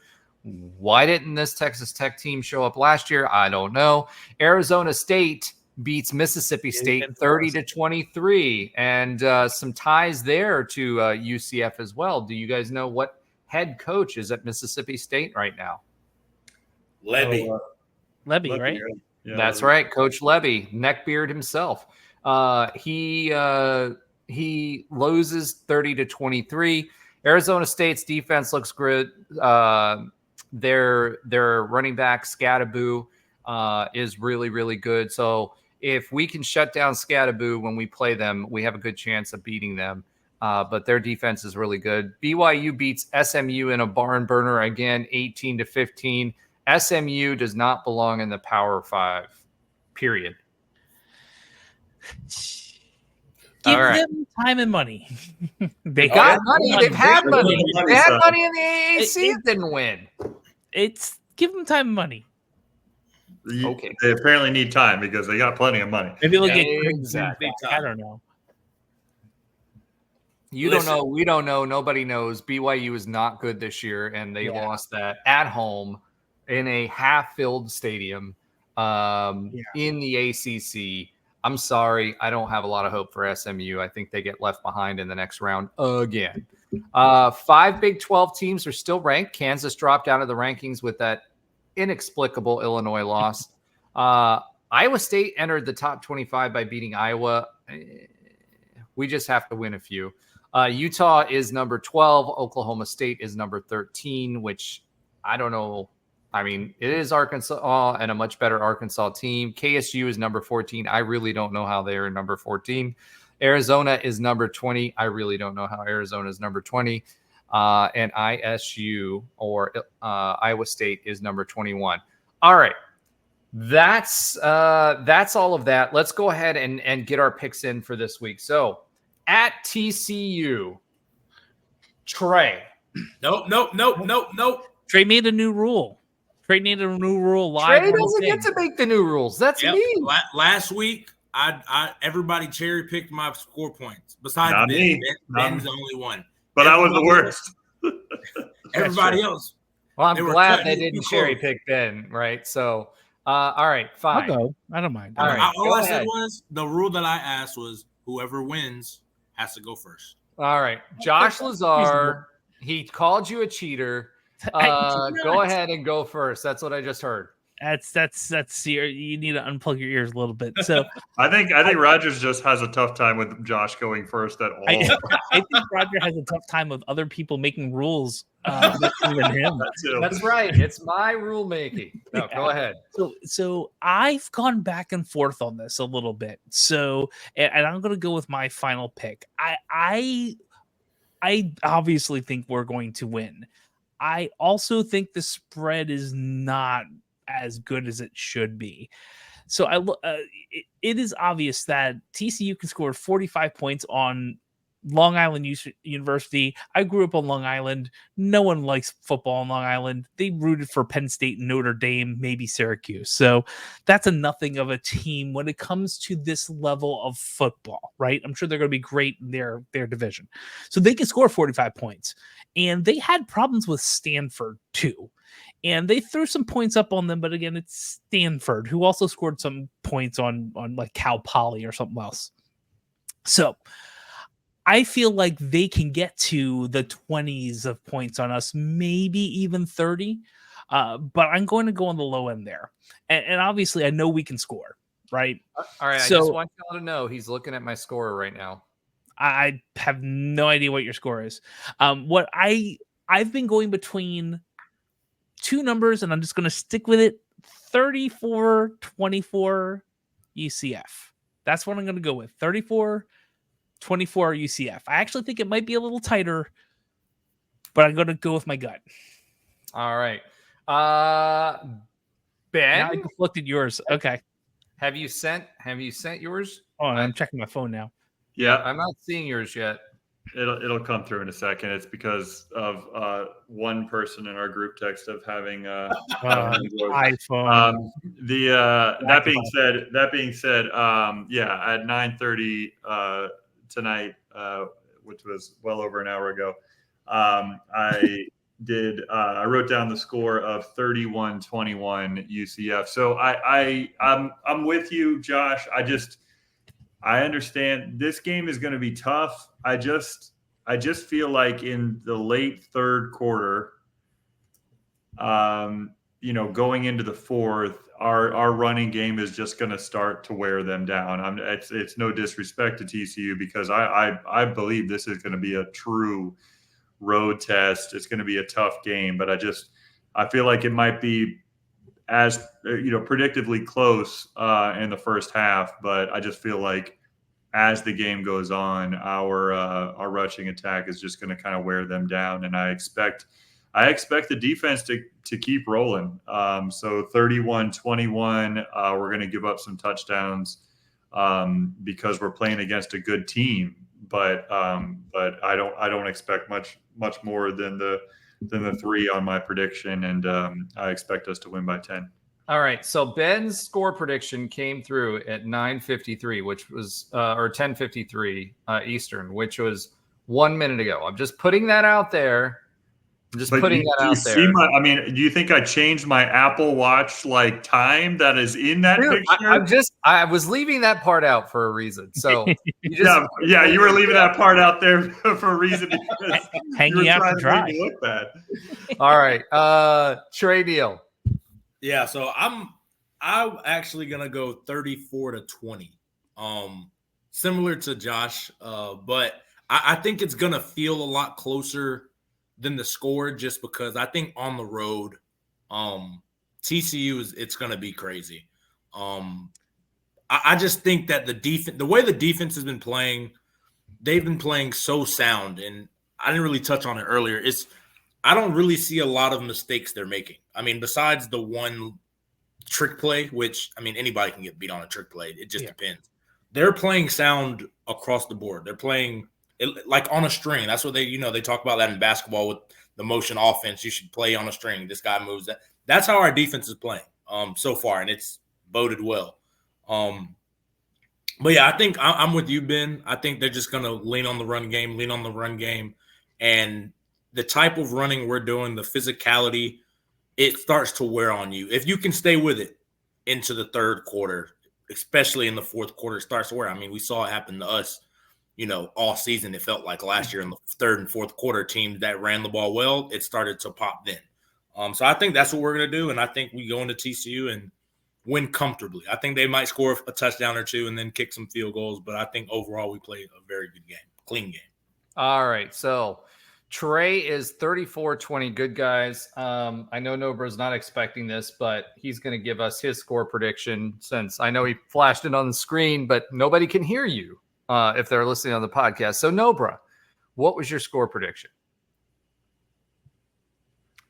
Why didn't this Texas Tech team show up last year? I don't know. Arizona State beats Mississippi State 30-23, and some ties there to UCF as well. Do you guys know what head coach is at Mississippi State right now? Levy, right? Yeah, That's right, Coach Levy, neckbeard himself. He loses 30-23. Arizona State's defense looks good. Their running back Scattaboo is really, really good. So if we can shut down Scattaboo when we play them, we have a good chance of beating them. But their defense is really good. BYU beats SMU in a barn burner again, 18-15. SMU does not belong in the Power 5, period. Give them time and money. They got money. They've had money. They had money in the AAC. Didn't win. Give them time and money. Okay. They apparently need time because they got plenty of money. Maybe they'll get exactly. I don't know. Don't know. We don't know. Nobody knows. BYU is not good this year, and they lost that at home in a half-filled stadium in the ACC. I'm sorry. I don't have a lot of hope for SMU. I think they get left behind in the next round again. 5 Big 12 teams are still ranked. Kansas dropped out of the rankings with that inexplicable Illinois loss. Iowa State entered the top 25 by beating Iowa. We just have to win a few. Utah is number 12. Oklahoma State is number 13, which I don't know. I mean, it is Arkansas and a much better Arkansas team. KSU is number 14. I really don't know how they are number 14. Arizona is number 20. I really don't know how Arizona is number 20. And ISU or Iowa State is number 21. All right. That's all of that. Let's go ahead and get our picks in for this week. So at TCU, Trey. Nope. Trey made a new rule. Trey made a new rule live. Trey doesn't get to make the new rules. That's me. Last week, I everybody cherry picked my score points. Besides Not Ben, me. Ben's the only one. But I was the worst. Everybody else. Well, I'm They were glad cutting they it didn't too cherry close. pick Ben, right? So, all right, I'll fine. go. I don't mind. All right, All go I said ahead. was the rule that I asked was whoever wins has to go first. All right, Josh Lazar, he called you a cheater. I did Go not. ahead and go first. That's what I just heard. That's you need to unplug your ears a little bit. So I think Rogers just has a tough time with Josh going first at all. I think Roger has a tough time with other people making rules than him. That's right. It's my rule making. No, go ahead. So I've gone back and forth on this a little bit. So and I'm gonna go with my final pick. I obviously think we're going to win. I also think the spread is not as good as it should be. So it is obvious that TCU can score 45 points on Long Island University. I grew up on Long Island. No one likes football on Long Island. They rooted for Penn State and Notre Dame, maybe Syracuse. So that's a nothing of a team when it comes to this level of football, right? I'm sure they're going to be great in their division. So they can score 45 points. And they had problems with Stanford too. And they threw some points up on them, but again, it's Stanford, who also scored some points on like Cal Poly or something else. So I feel like they can get to the 20s of points on us, maybe even 30. But I'm going to go on the low end there. And obviously, I know we can score, right? All right. So, I just want y'all to know he's looking at my score right now. I have no idea what your score is. What I've been going between two numbers, and I'm just going to stick with it. 34-24 UCF. That's what I'm going to go with. 34-24 UCF. I actually think it might be a little tighter, but I'm going to go with my gut. All right. Ben, Now I just looked at yours. Okay. have you sent yours? Oh, I'm checking my phone now. Yeah, I'm not seeing yours yet. it'll come through in a second. It's because of one person in our group text of having iPhone. That being said, yeah, at 9:30 tonight, which was well over an hour ago, I wrote down the score of 31-21 UCF. So I'm with you, Josh. I understand this game is going to be tough. I just feel like in the late third quarter, going into the fourth, our running game is just going to start to wear them down. It's no disrespect to TCU because I believe this is going to be a true road test. It's going to be a tough game, but I feel like it might be as predictably close in the first half, but I just feel like as the game goes on, our rushing attack is just going to kind of wear them down, and I expect the defense to keep rolling. So 31-21, we're going to give up some touchdowns because we're playing against a good team, but I don't expect much more than the 3 on my prediction, and I expect us to win by 10. All right. So Ben's score prediction came through at 9:53, which was or 10:53 Eastern, which was 1 minute ago. I'm just putting that out there. Do you think I changed my Apple Watch time that is in that picture? I was leaving that part out for a reason. So you were leaving that part out there for a reason because hanging out to dry. You look bad. All right, Trey Deal. Yeah, so I'm actually gonna go 34-20, similar to Josh, but I think it's gonna feel a lot closer than the score, just because I think on the road, TCU it's going to be crazy. I just think that the way the defense has been playing, they've been playing so sound, and I didn't really touch on it earlier. I don't really see a lot of mistakes they're making. I mean, besides the one trick play, which anybody can get beat on a trick play. It just depends. They're playing sound across the board. They're playing like on a string. That's what they talk about that in basketball with the motion offense. You should play on a string. This guy moves that. That's how our defense is playing so far, and it's boded well. But yeah, I think I'm with you, Ben. I think they're just going to lean on the run game, and the type of running we're doing, the physicality, it starts to wear on you. If you can stay with it into the third quarter, especially in the fourth quarter, it starts to wear. I mean, we saw it happen to us, all season. It felt like last year in the third and fourth quarter, teams that ran the ball well, it started to pop then. So I think that's what we're going to do, and I think we go into TCU and win comfortably. I think they might score a touchdown or two and then kick some field goals, but I think overall we play a very good game, clean game. All right, so Trey is 34-20. Good guys. I know Nobra's not expecting this, but he's going to give us his score prediction since I know he flashed it on the screen, but nobody can hear you if they're listening on the podcast. So Nobra, what was your score prediction?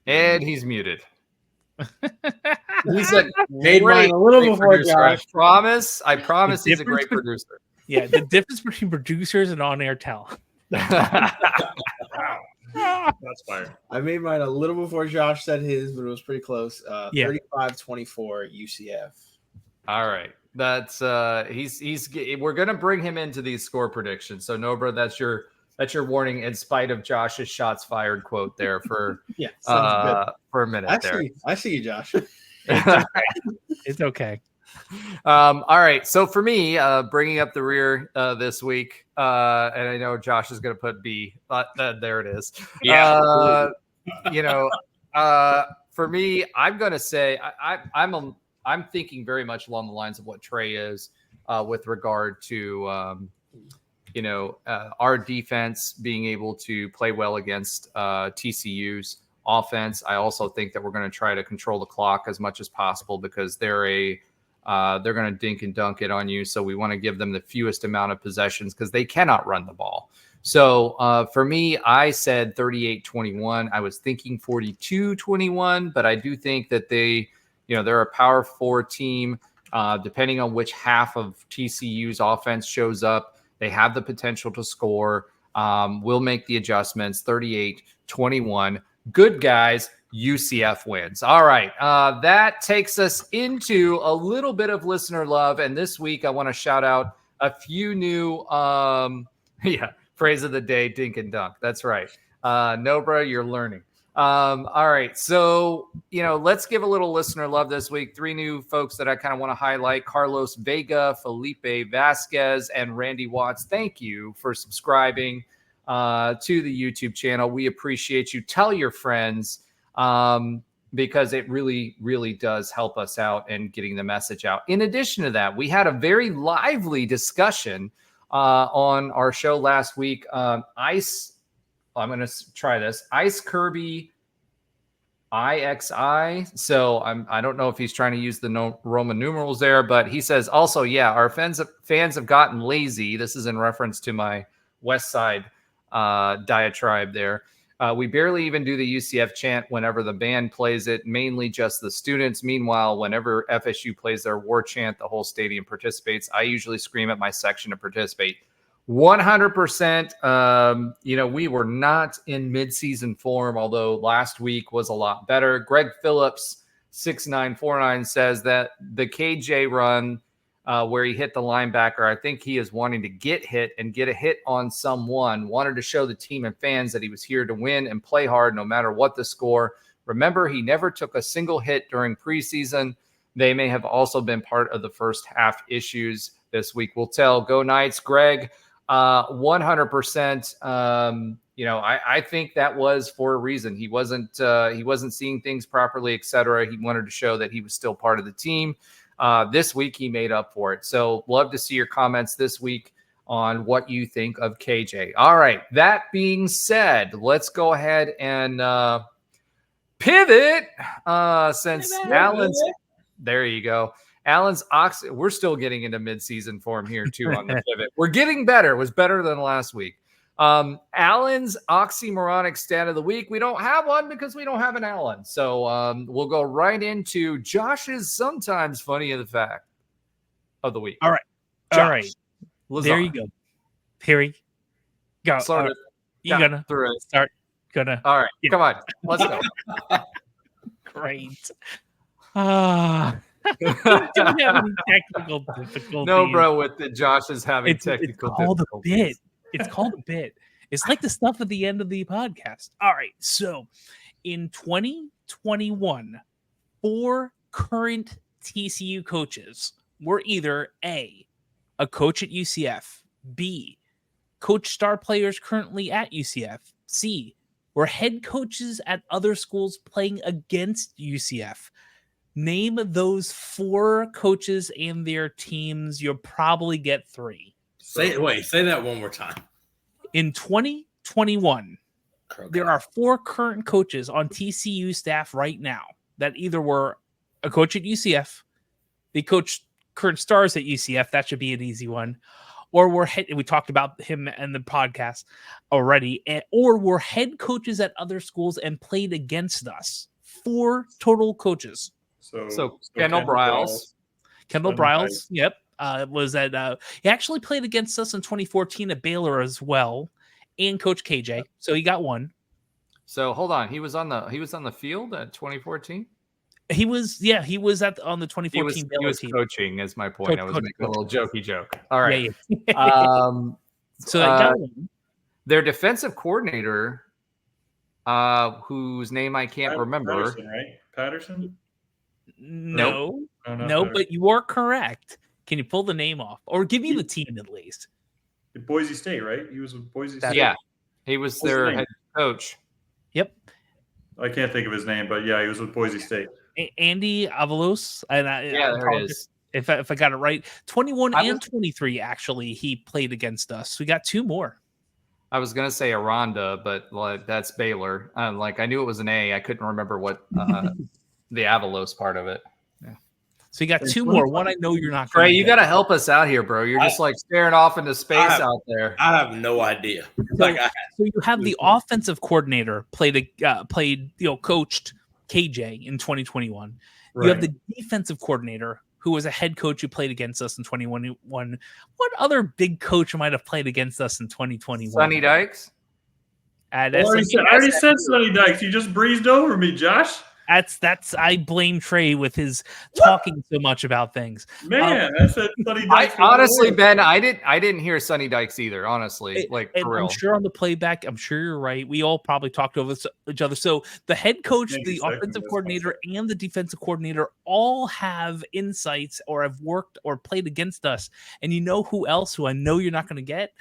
And he's muted. He's a Made mine a little before producer. Josh. I promise he's a great producer. Yeah, the difference between producers and on-air talent. That's fire. I made mine a little before Josh said his, but it was pretty close. Yeah. 35-24 UCF. All right. That's we're gonna bring him into these score predictions. So Nobra, that's your warning in spite of Josh's shots fired quote there for Yeah, sounds good. for a minute I see you, Josh. It's okay. All right. So for me, bringing up the rear this week, and I know Josh is going to put B, but there it is. Yeah. For me, I'm going to say I'm thinking very much along the lines of what Trey is with regard to our defense being able to play well against TCU's offense. I also think that we're going to try to control the clock as much as possible because they're going to dink and dunk it on you. So we want to give them the fewest amount of possessions because they cannot run the ball. So for me, I said 38-21. I was thinking 42-21, but I do think that they're a power forward team. Depending on which half of TCU's offense shows up, they have the potential to score. We'll make the adjustments. 38-21. Good guys. UCF wins. All right. That takes us into a little bit of listener love. And this week, I want to shout out a few new, phrase of the day, dink and dunk. That's right. Nobra, you're learning. All right. So, let's give a little listener love this week. 3 new folks that I kind of want to highlight: Carlos Vega, Felipe Vasquez, and Randy Watts. Thank you for subscribing to the YouTube channel. We appreciate you. Tell your friends, because it really, really does help us out in getting the message out. In addition to that, we had a very lively discussion on our show last week. I'm going to try this. Ice Kirby IXI. So I don't know if he's trying to use the Roman numerals there, but he says also, our fans have gotten lazy. This is in reference to my West Side diatribe there. We barely even do the UCF chant whenever the band plays it, mainly just the students. Meanwhile, whenever FSU plays their war chant, the whole stadium participates. I usually scream at my section to participate. 100%. We were not in midseason form, although last week was a lot better. Greg Phillips, 6949, says that the KJ run where he hit the linebacker, I think he is wanting to get hit and get a hit on someone. Wanted to show the team and fans that he was here to win and play hard no matter what the score. Remember, he never took a single hit during preseason. They may have also been part of the first half issues this week. We'll tell. Go Knights. Greg, 100%. I think that was for a reason. He wasn't seeing things properly, etc. He wanted to show that he was still part of the team. This week he made up for it. So love to see your comments this week on what you think of KJ. All right. That being said, let's go ahead and pivot. Since Alan's there, you go. Alan's we're still getting into midseason form here too on the pivot. We're getting better. It was better than last week. Alan's oxymoronic stat of the week. We don't have one because we don't have an Alan. So we'll go right into Josh's sometimes funny of the fact of the week. All right. Josh, All right. Lazar. There you go. Here we go. Sort of. You're gonna start. All right. Yeah. Come on. Let's go. Great. Do we have any technical difficulties? No, bro, with the Josh is having technical difficulties. It's called a bit. It's like the stuff at the end of the podcast. All right. So in 2021, 4 current TCU coaches were either A, a coach at UCF, B, coach star players currently at UCF, C, were head coaches at other schools playing against UCF. Name those 4 coaches and their teams. You'll probably get 3. Say that one more time. In 2021, there are 4 current coaches on TCU staff right now that either were a coach at UCF, they coached current stars at UCF. That should be an easy one. Or we talked about him in the podcast already, or were head coaches at other schools and played against us. 4 total coaches. So Kendall Briles. Kendall Briles, yep. Was at he actually played against us in 2014 at Baylor as well, and Coach KJ. So he got 1. So hold on, he was on the field at 2014. He was on the 2014 he was team. coaching, is my point. I was making a little jokey joke. All right. So that got 1. Their defensive coordinator, whose name I can't remember. Patterson, right? Patterson? No, Patterson. But you are correct. Can you pull the name off, or give me the team at least? Boise State, right? He was with Boise State. Yeah, he was their head coach. Yep. I can't think of his name, but yeah, he was with Boise State. Andy Avalos. And there it is. If I got it right, 21 and 23, actually, he played against us. We got 2 more. I was going to say Aranda, but that's Baylor. I knew it was an A. I couldn't remember what the Avalos part of it. Yeah. So you got 2 more. One I know you're not. Trey, you got to help us out here, bro. You're just staring off into space out there. I have no idea. So you have the offensive coordinator coached KJ in 2021. Right. You have the defensive coordinator who was a head coach who played against us in 2021. What other big coach might have played against us in 2021? Sonny Dykes? I already said Sonny Dykes. You just breezed over me, Josh. That's I blame Trey with his talking so much about things. Man, I said Sonny Dykes. Honestly, Ben, I didn't hear Sonny Dykes either. Honestly, for real. I'm sure on the playback, I'm sure you're right. We all probably talked over each other. So the head coach, the offensive coordinator, and the defensive coordinator all have insights or have worked or played against us. And you know who else? Who I know you're not going to get?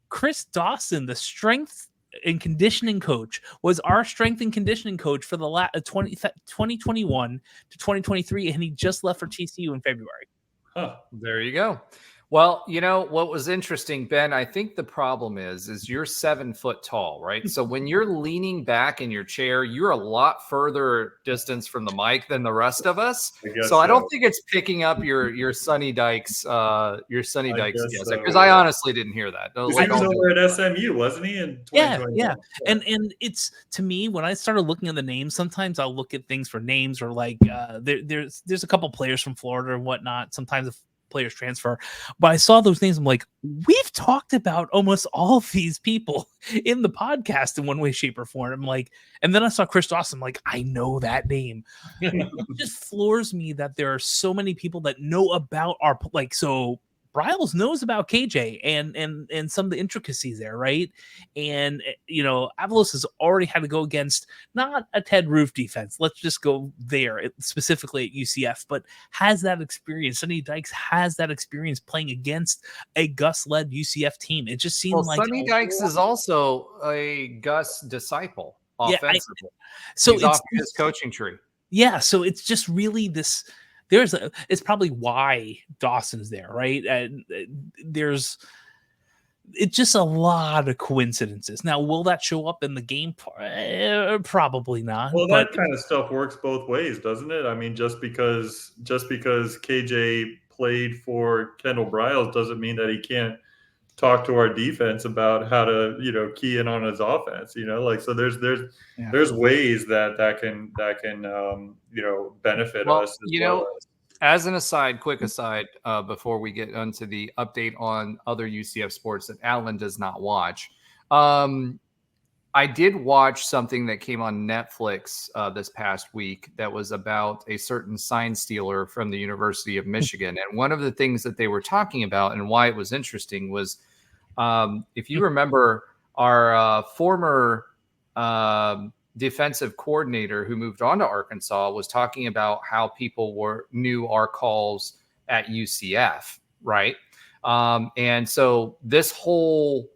Chris Dawson, the strength and conditioning coach, was our strength and conditioning coach for the 2021 to 2023, and he just left for TCU in February. Huh. There you go. Well, you know what was interesting, Ben? I think the problem is you're 7 foot tall, right? So when you're leaning back in your chair, you're a lot further distance from the mic than the rest of us. I don't think it's picking up your Sonny Dykes guess, because I honestly didn't hear that. He was over at SMU, wasn't he? In 2021? Yeah. And it's, to me, when I started looking at the names, sometimes I'll look at things for names, or there's a couple players from Florida and whatnot. Sometimes if players transfer, but I saw those names. I'm like, we've talked about almost all of these people in the podcast in one way, shape, or form. I'm like, and then I saw Chris Dawson. I'm like, I know that name. It just floors me that there are so many people that know about our so Briles knows about KJ and some of the intricacies there, right? And Avalos has already had to go against not a Ted Roof defense. Let's just go there specifically at UCF, but has that experience. Sonny Dykes has that experience playing against a Gus-led UCF team. It just seems like Sonny Dykes is also a Gus disciple offensively. So he's off his coaching tree. Yeah, so it's just really this. It's probably why Dawson's there, right? It's just a lot of coincidences. Now, will that show up in the game? Probably not. Well, that kind of stuff works both ways, doesn't it? I mean, just because KJ played for Kendall Briles doesn't mean that he can't talk to our defense about how to key in on his offense. So there's ways that can benefit us as an aside, quick aside, before we get onto the update on other UCF sports that Alan does not watch. I did watch something that came on Netflix this past week that was about a certain sign stealer from the University of Michigan. And one of the things that they were talking about and why it was interesting was, if you remember, our former defensive coordinator who moved on to Arkansas was talking about how people knew our calls at UCF, right? And so there's a whole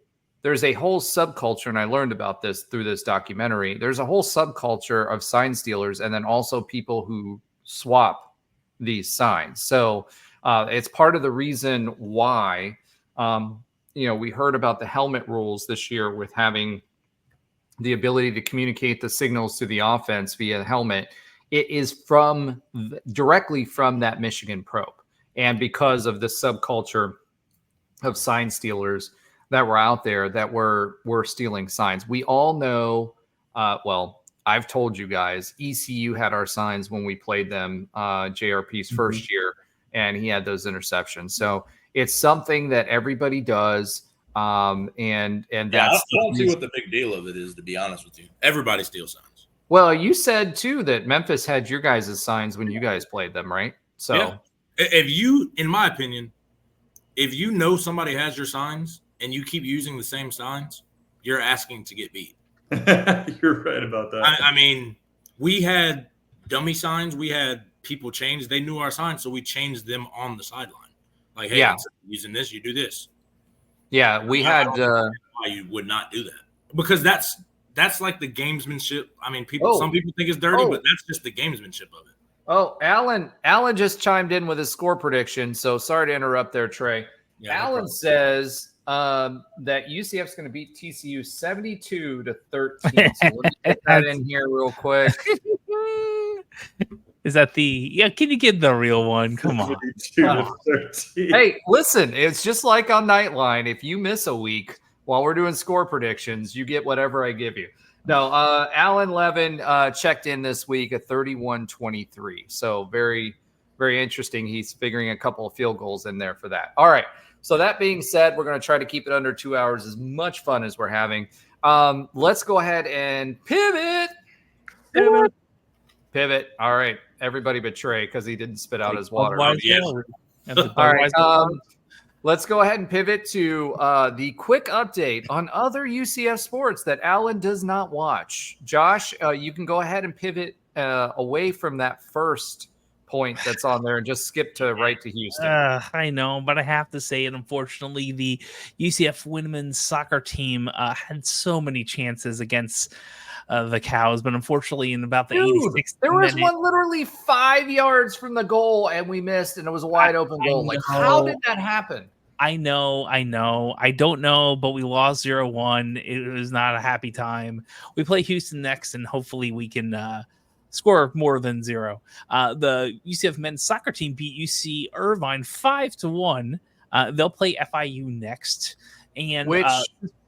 subculture, and I learned about this through this documentary. There's a whole subculture of sign stealers, and then also people who swap these signs. So it's part of the reason why, we heard about the helmet rules this year with having the ability to communicate the signals to the offense via the helmet. It is directly from that Michigan probe. And because of the subculture of sign stealers that were out there that were stealing signs. We all know, I've told you guys, ECU had our signs when we played them JRP's first year, and he had those interceptions. So it's something that everybody does. And that's I don't see what the big deal of it is, to be honest with you. Everybody steals signs. Well, you said too that Memphis had your guys' signs when you guys played them, right? So yeah. If you, in my opinion, if you know somebody has your signs and you keep using the same signs, you're asking to get beat. You're right about that. I mean, we had dummy signs. We had people change. They knew our signs, so we changed them on the sideline. Like, hey, instead of using this, you do this. Yeah, we had. Why you would not do that? Because that's like the gamesmanship. I mean, some people think it's dirty, but that's just the gamesmanship of it. Oh, Alan just chimed in with his score prediction. So sorry to interrupt there, Trey. Yeah, Alan says that UCF's going to beat TCU 72-13. So let me get that in here real quick. Is that can you get the real one? Come on. 72-13. Hey, listen, it's just like on Nightline. If you miss a week while we're doing score predictions, you get whatever I give you. No, Alan Levin checked in this week at 31-23. So very, very interesting. He's figuring a couple of field goals in there for that. All right. So that being said, we're going to try to keep it under 2 hours. As much fun as we're having. Let's go ahead and pivot. All right. Everybody but Trey, because he didn't spit out his water. All right. Let's go ahead and pivot to the quick update on other UCF sports that Alan does not watch. Josh, you can go ahead and pivot away from that first point that's on there and just skip right to Houston. I know, but I have to say it. Unfortunately, the UCF women's soccer team had so many chances against the Cows, but unfortunately in about the 86th there was minute, one literally 5 yards from the goal and we missed, and it was a wide open goal. Like, how did that happen? I know. I don't know, but we lost 0-1. It was not a happy time. We play Houston next, and hopefully we can score more than 0. The UCF men's soccer team beat UC Irvine 5-1. They'll play FIU next, and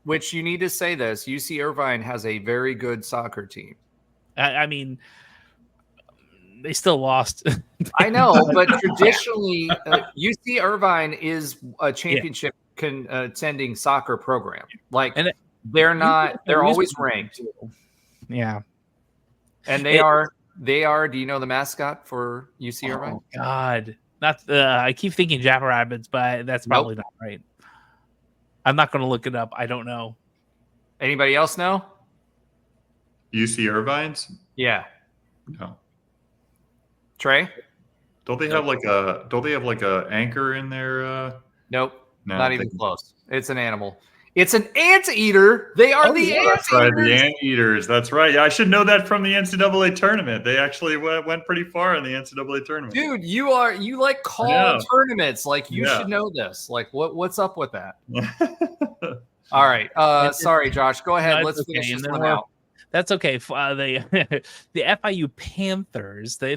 which you need to say this: UC Irvine has a very good soccer team. I mean, they still lost. I know, but traditionally, UC Irvine is a championship contending soccer program. Like, and they're not; they're always ranked. Yeah, and they are. Do you know the mascot for UC Irvine? Oh God, not. I keep thinking Jackrabbits, but that's probably not right. I'm not going to look it up. I don't know. Anybody else know? UC Irvine's? Yeah. No. Trey? Don't they have like a anchor in there? Nope. No, not even close. It's an animal. It's an anteater. They are the anteaters. That's right, the anteaters. That's right. Yeah, I should know that from the NCAA tournament. They actually went pretty far in the NCAA tournament. Dude, you like call tournaments. Like, you should know this. Like, what's up with that? All right. Sorry, Josh. Go ahead. Let's finish this one out. That's okay. The FIU Panthers. They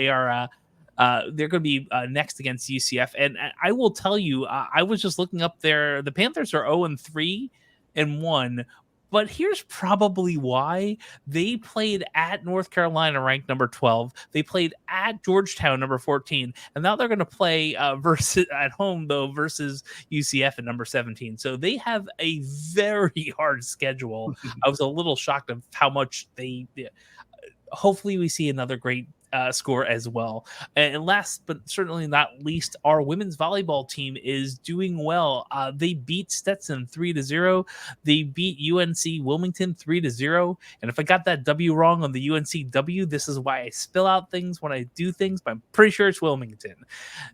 are. They're going to be next against UCF, and I will tell you, I was just looking up there. The Panthers are 0-3-1, but here's probably why. They played at North Carolina, ranked number 12. They played at Georgetown, number 14, and now they're going to play versus at home versus UCF at number 17. So they have a very hard schedule. I was a little shocked of how much they. Hopefully, we see another great score as well. And last but certainly not least, our women's volleyball team is doing well. They beat Stetson 3-0. They beat UNC Wilmington 3-0. And if I got that W wrong on the UNC W, this is why I spill out things when I do things, but I'm pretty sure it's Wilmington.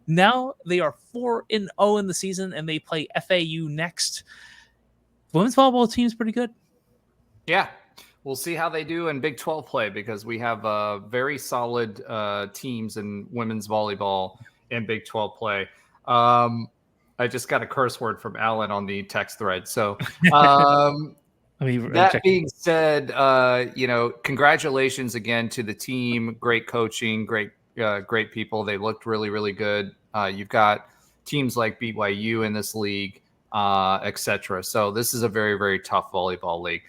Now they are 4-0 in the season, and they play FAU next. Women's volleyball team is pretty good. Yeah. We'll see how they do in Big 12 play because we have very solid teams in women's volleyball in Big 12 play. I just got a curse word from Alan on the text thread. So that being said, congratulations again to the team. Great coaching, great people. They looked really, really good. You've got teams like BYU in this league, etc. So this is a very, very tough volleyball league.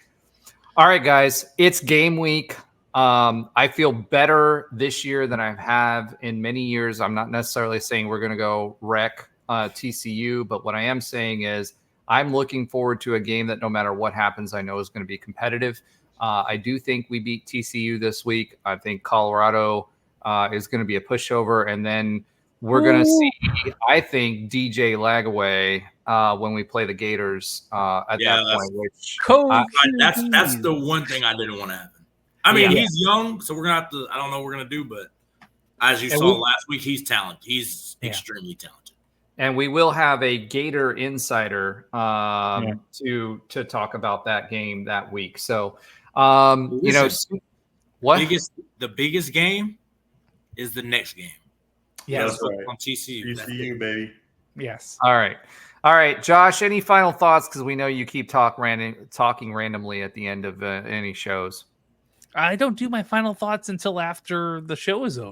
All right, guys, it's game week. I feel better this year than I have in many years. I'm not necessarily saying we're going to go wreck TCU, but what I am saying is I'm looking forward to a game that no matter what happens, I know is going to be competitive. I do think we beat TCU this week. I think Colorado is going to be a pushover, and then we're going to see, I think, DJ Lagaway when we play the Gators at that point. Which that's the one thing I didn't want to happen. I mean, he's young, so we're going to have to – I don't know what we're going to do, but as you saw last week, he's talented. He's extremely talented. And we will have a Gator insider to talk about that game that week. So, what? The biggest game is the next game. Yeah, that's right. On TCU. TCU, baby. Yes. All right, Josh. Any final thoughts? Because we know you keep talking randomly at the end of any shows. I don't do my final thoughts until after the show is over.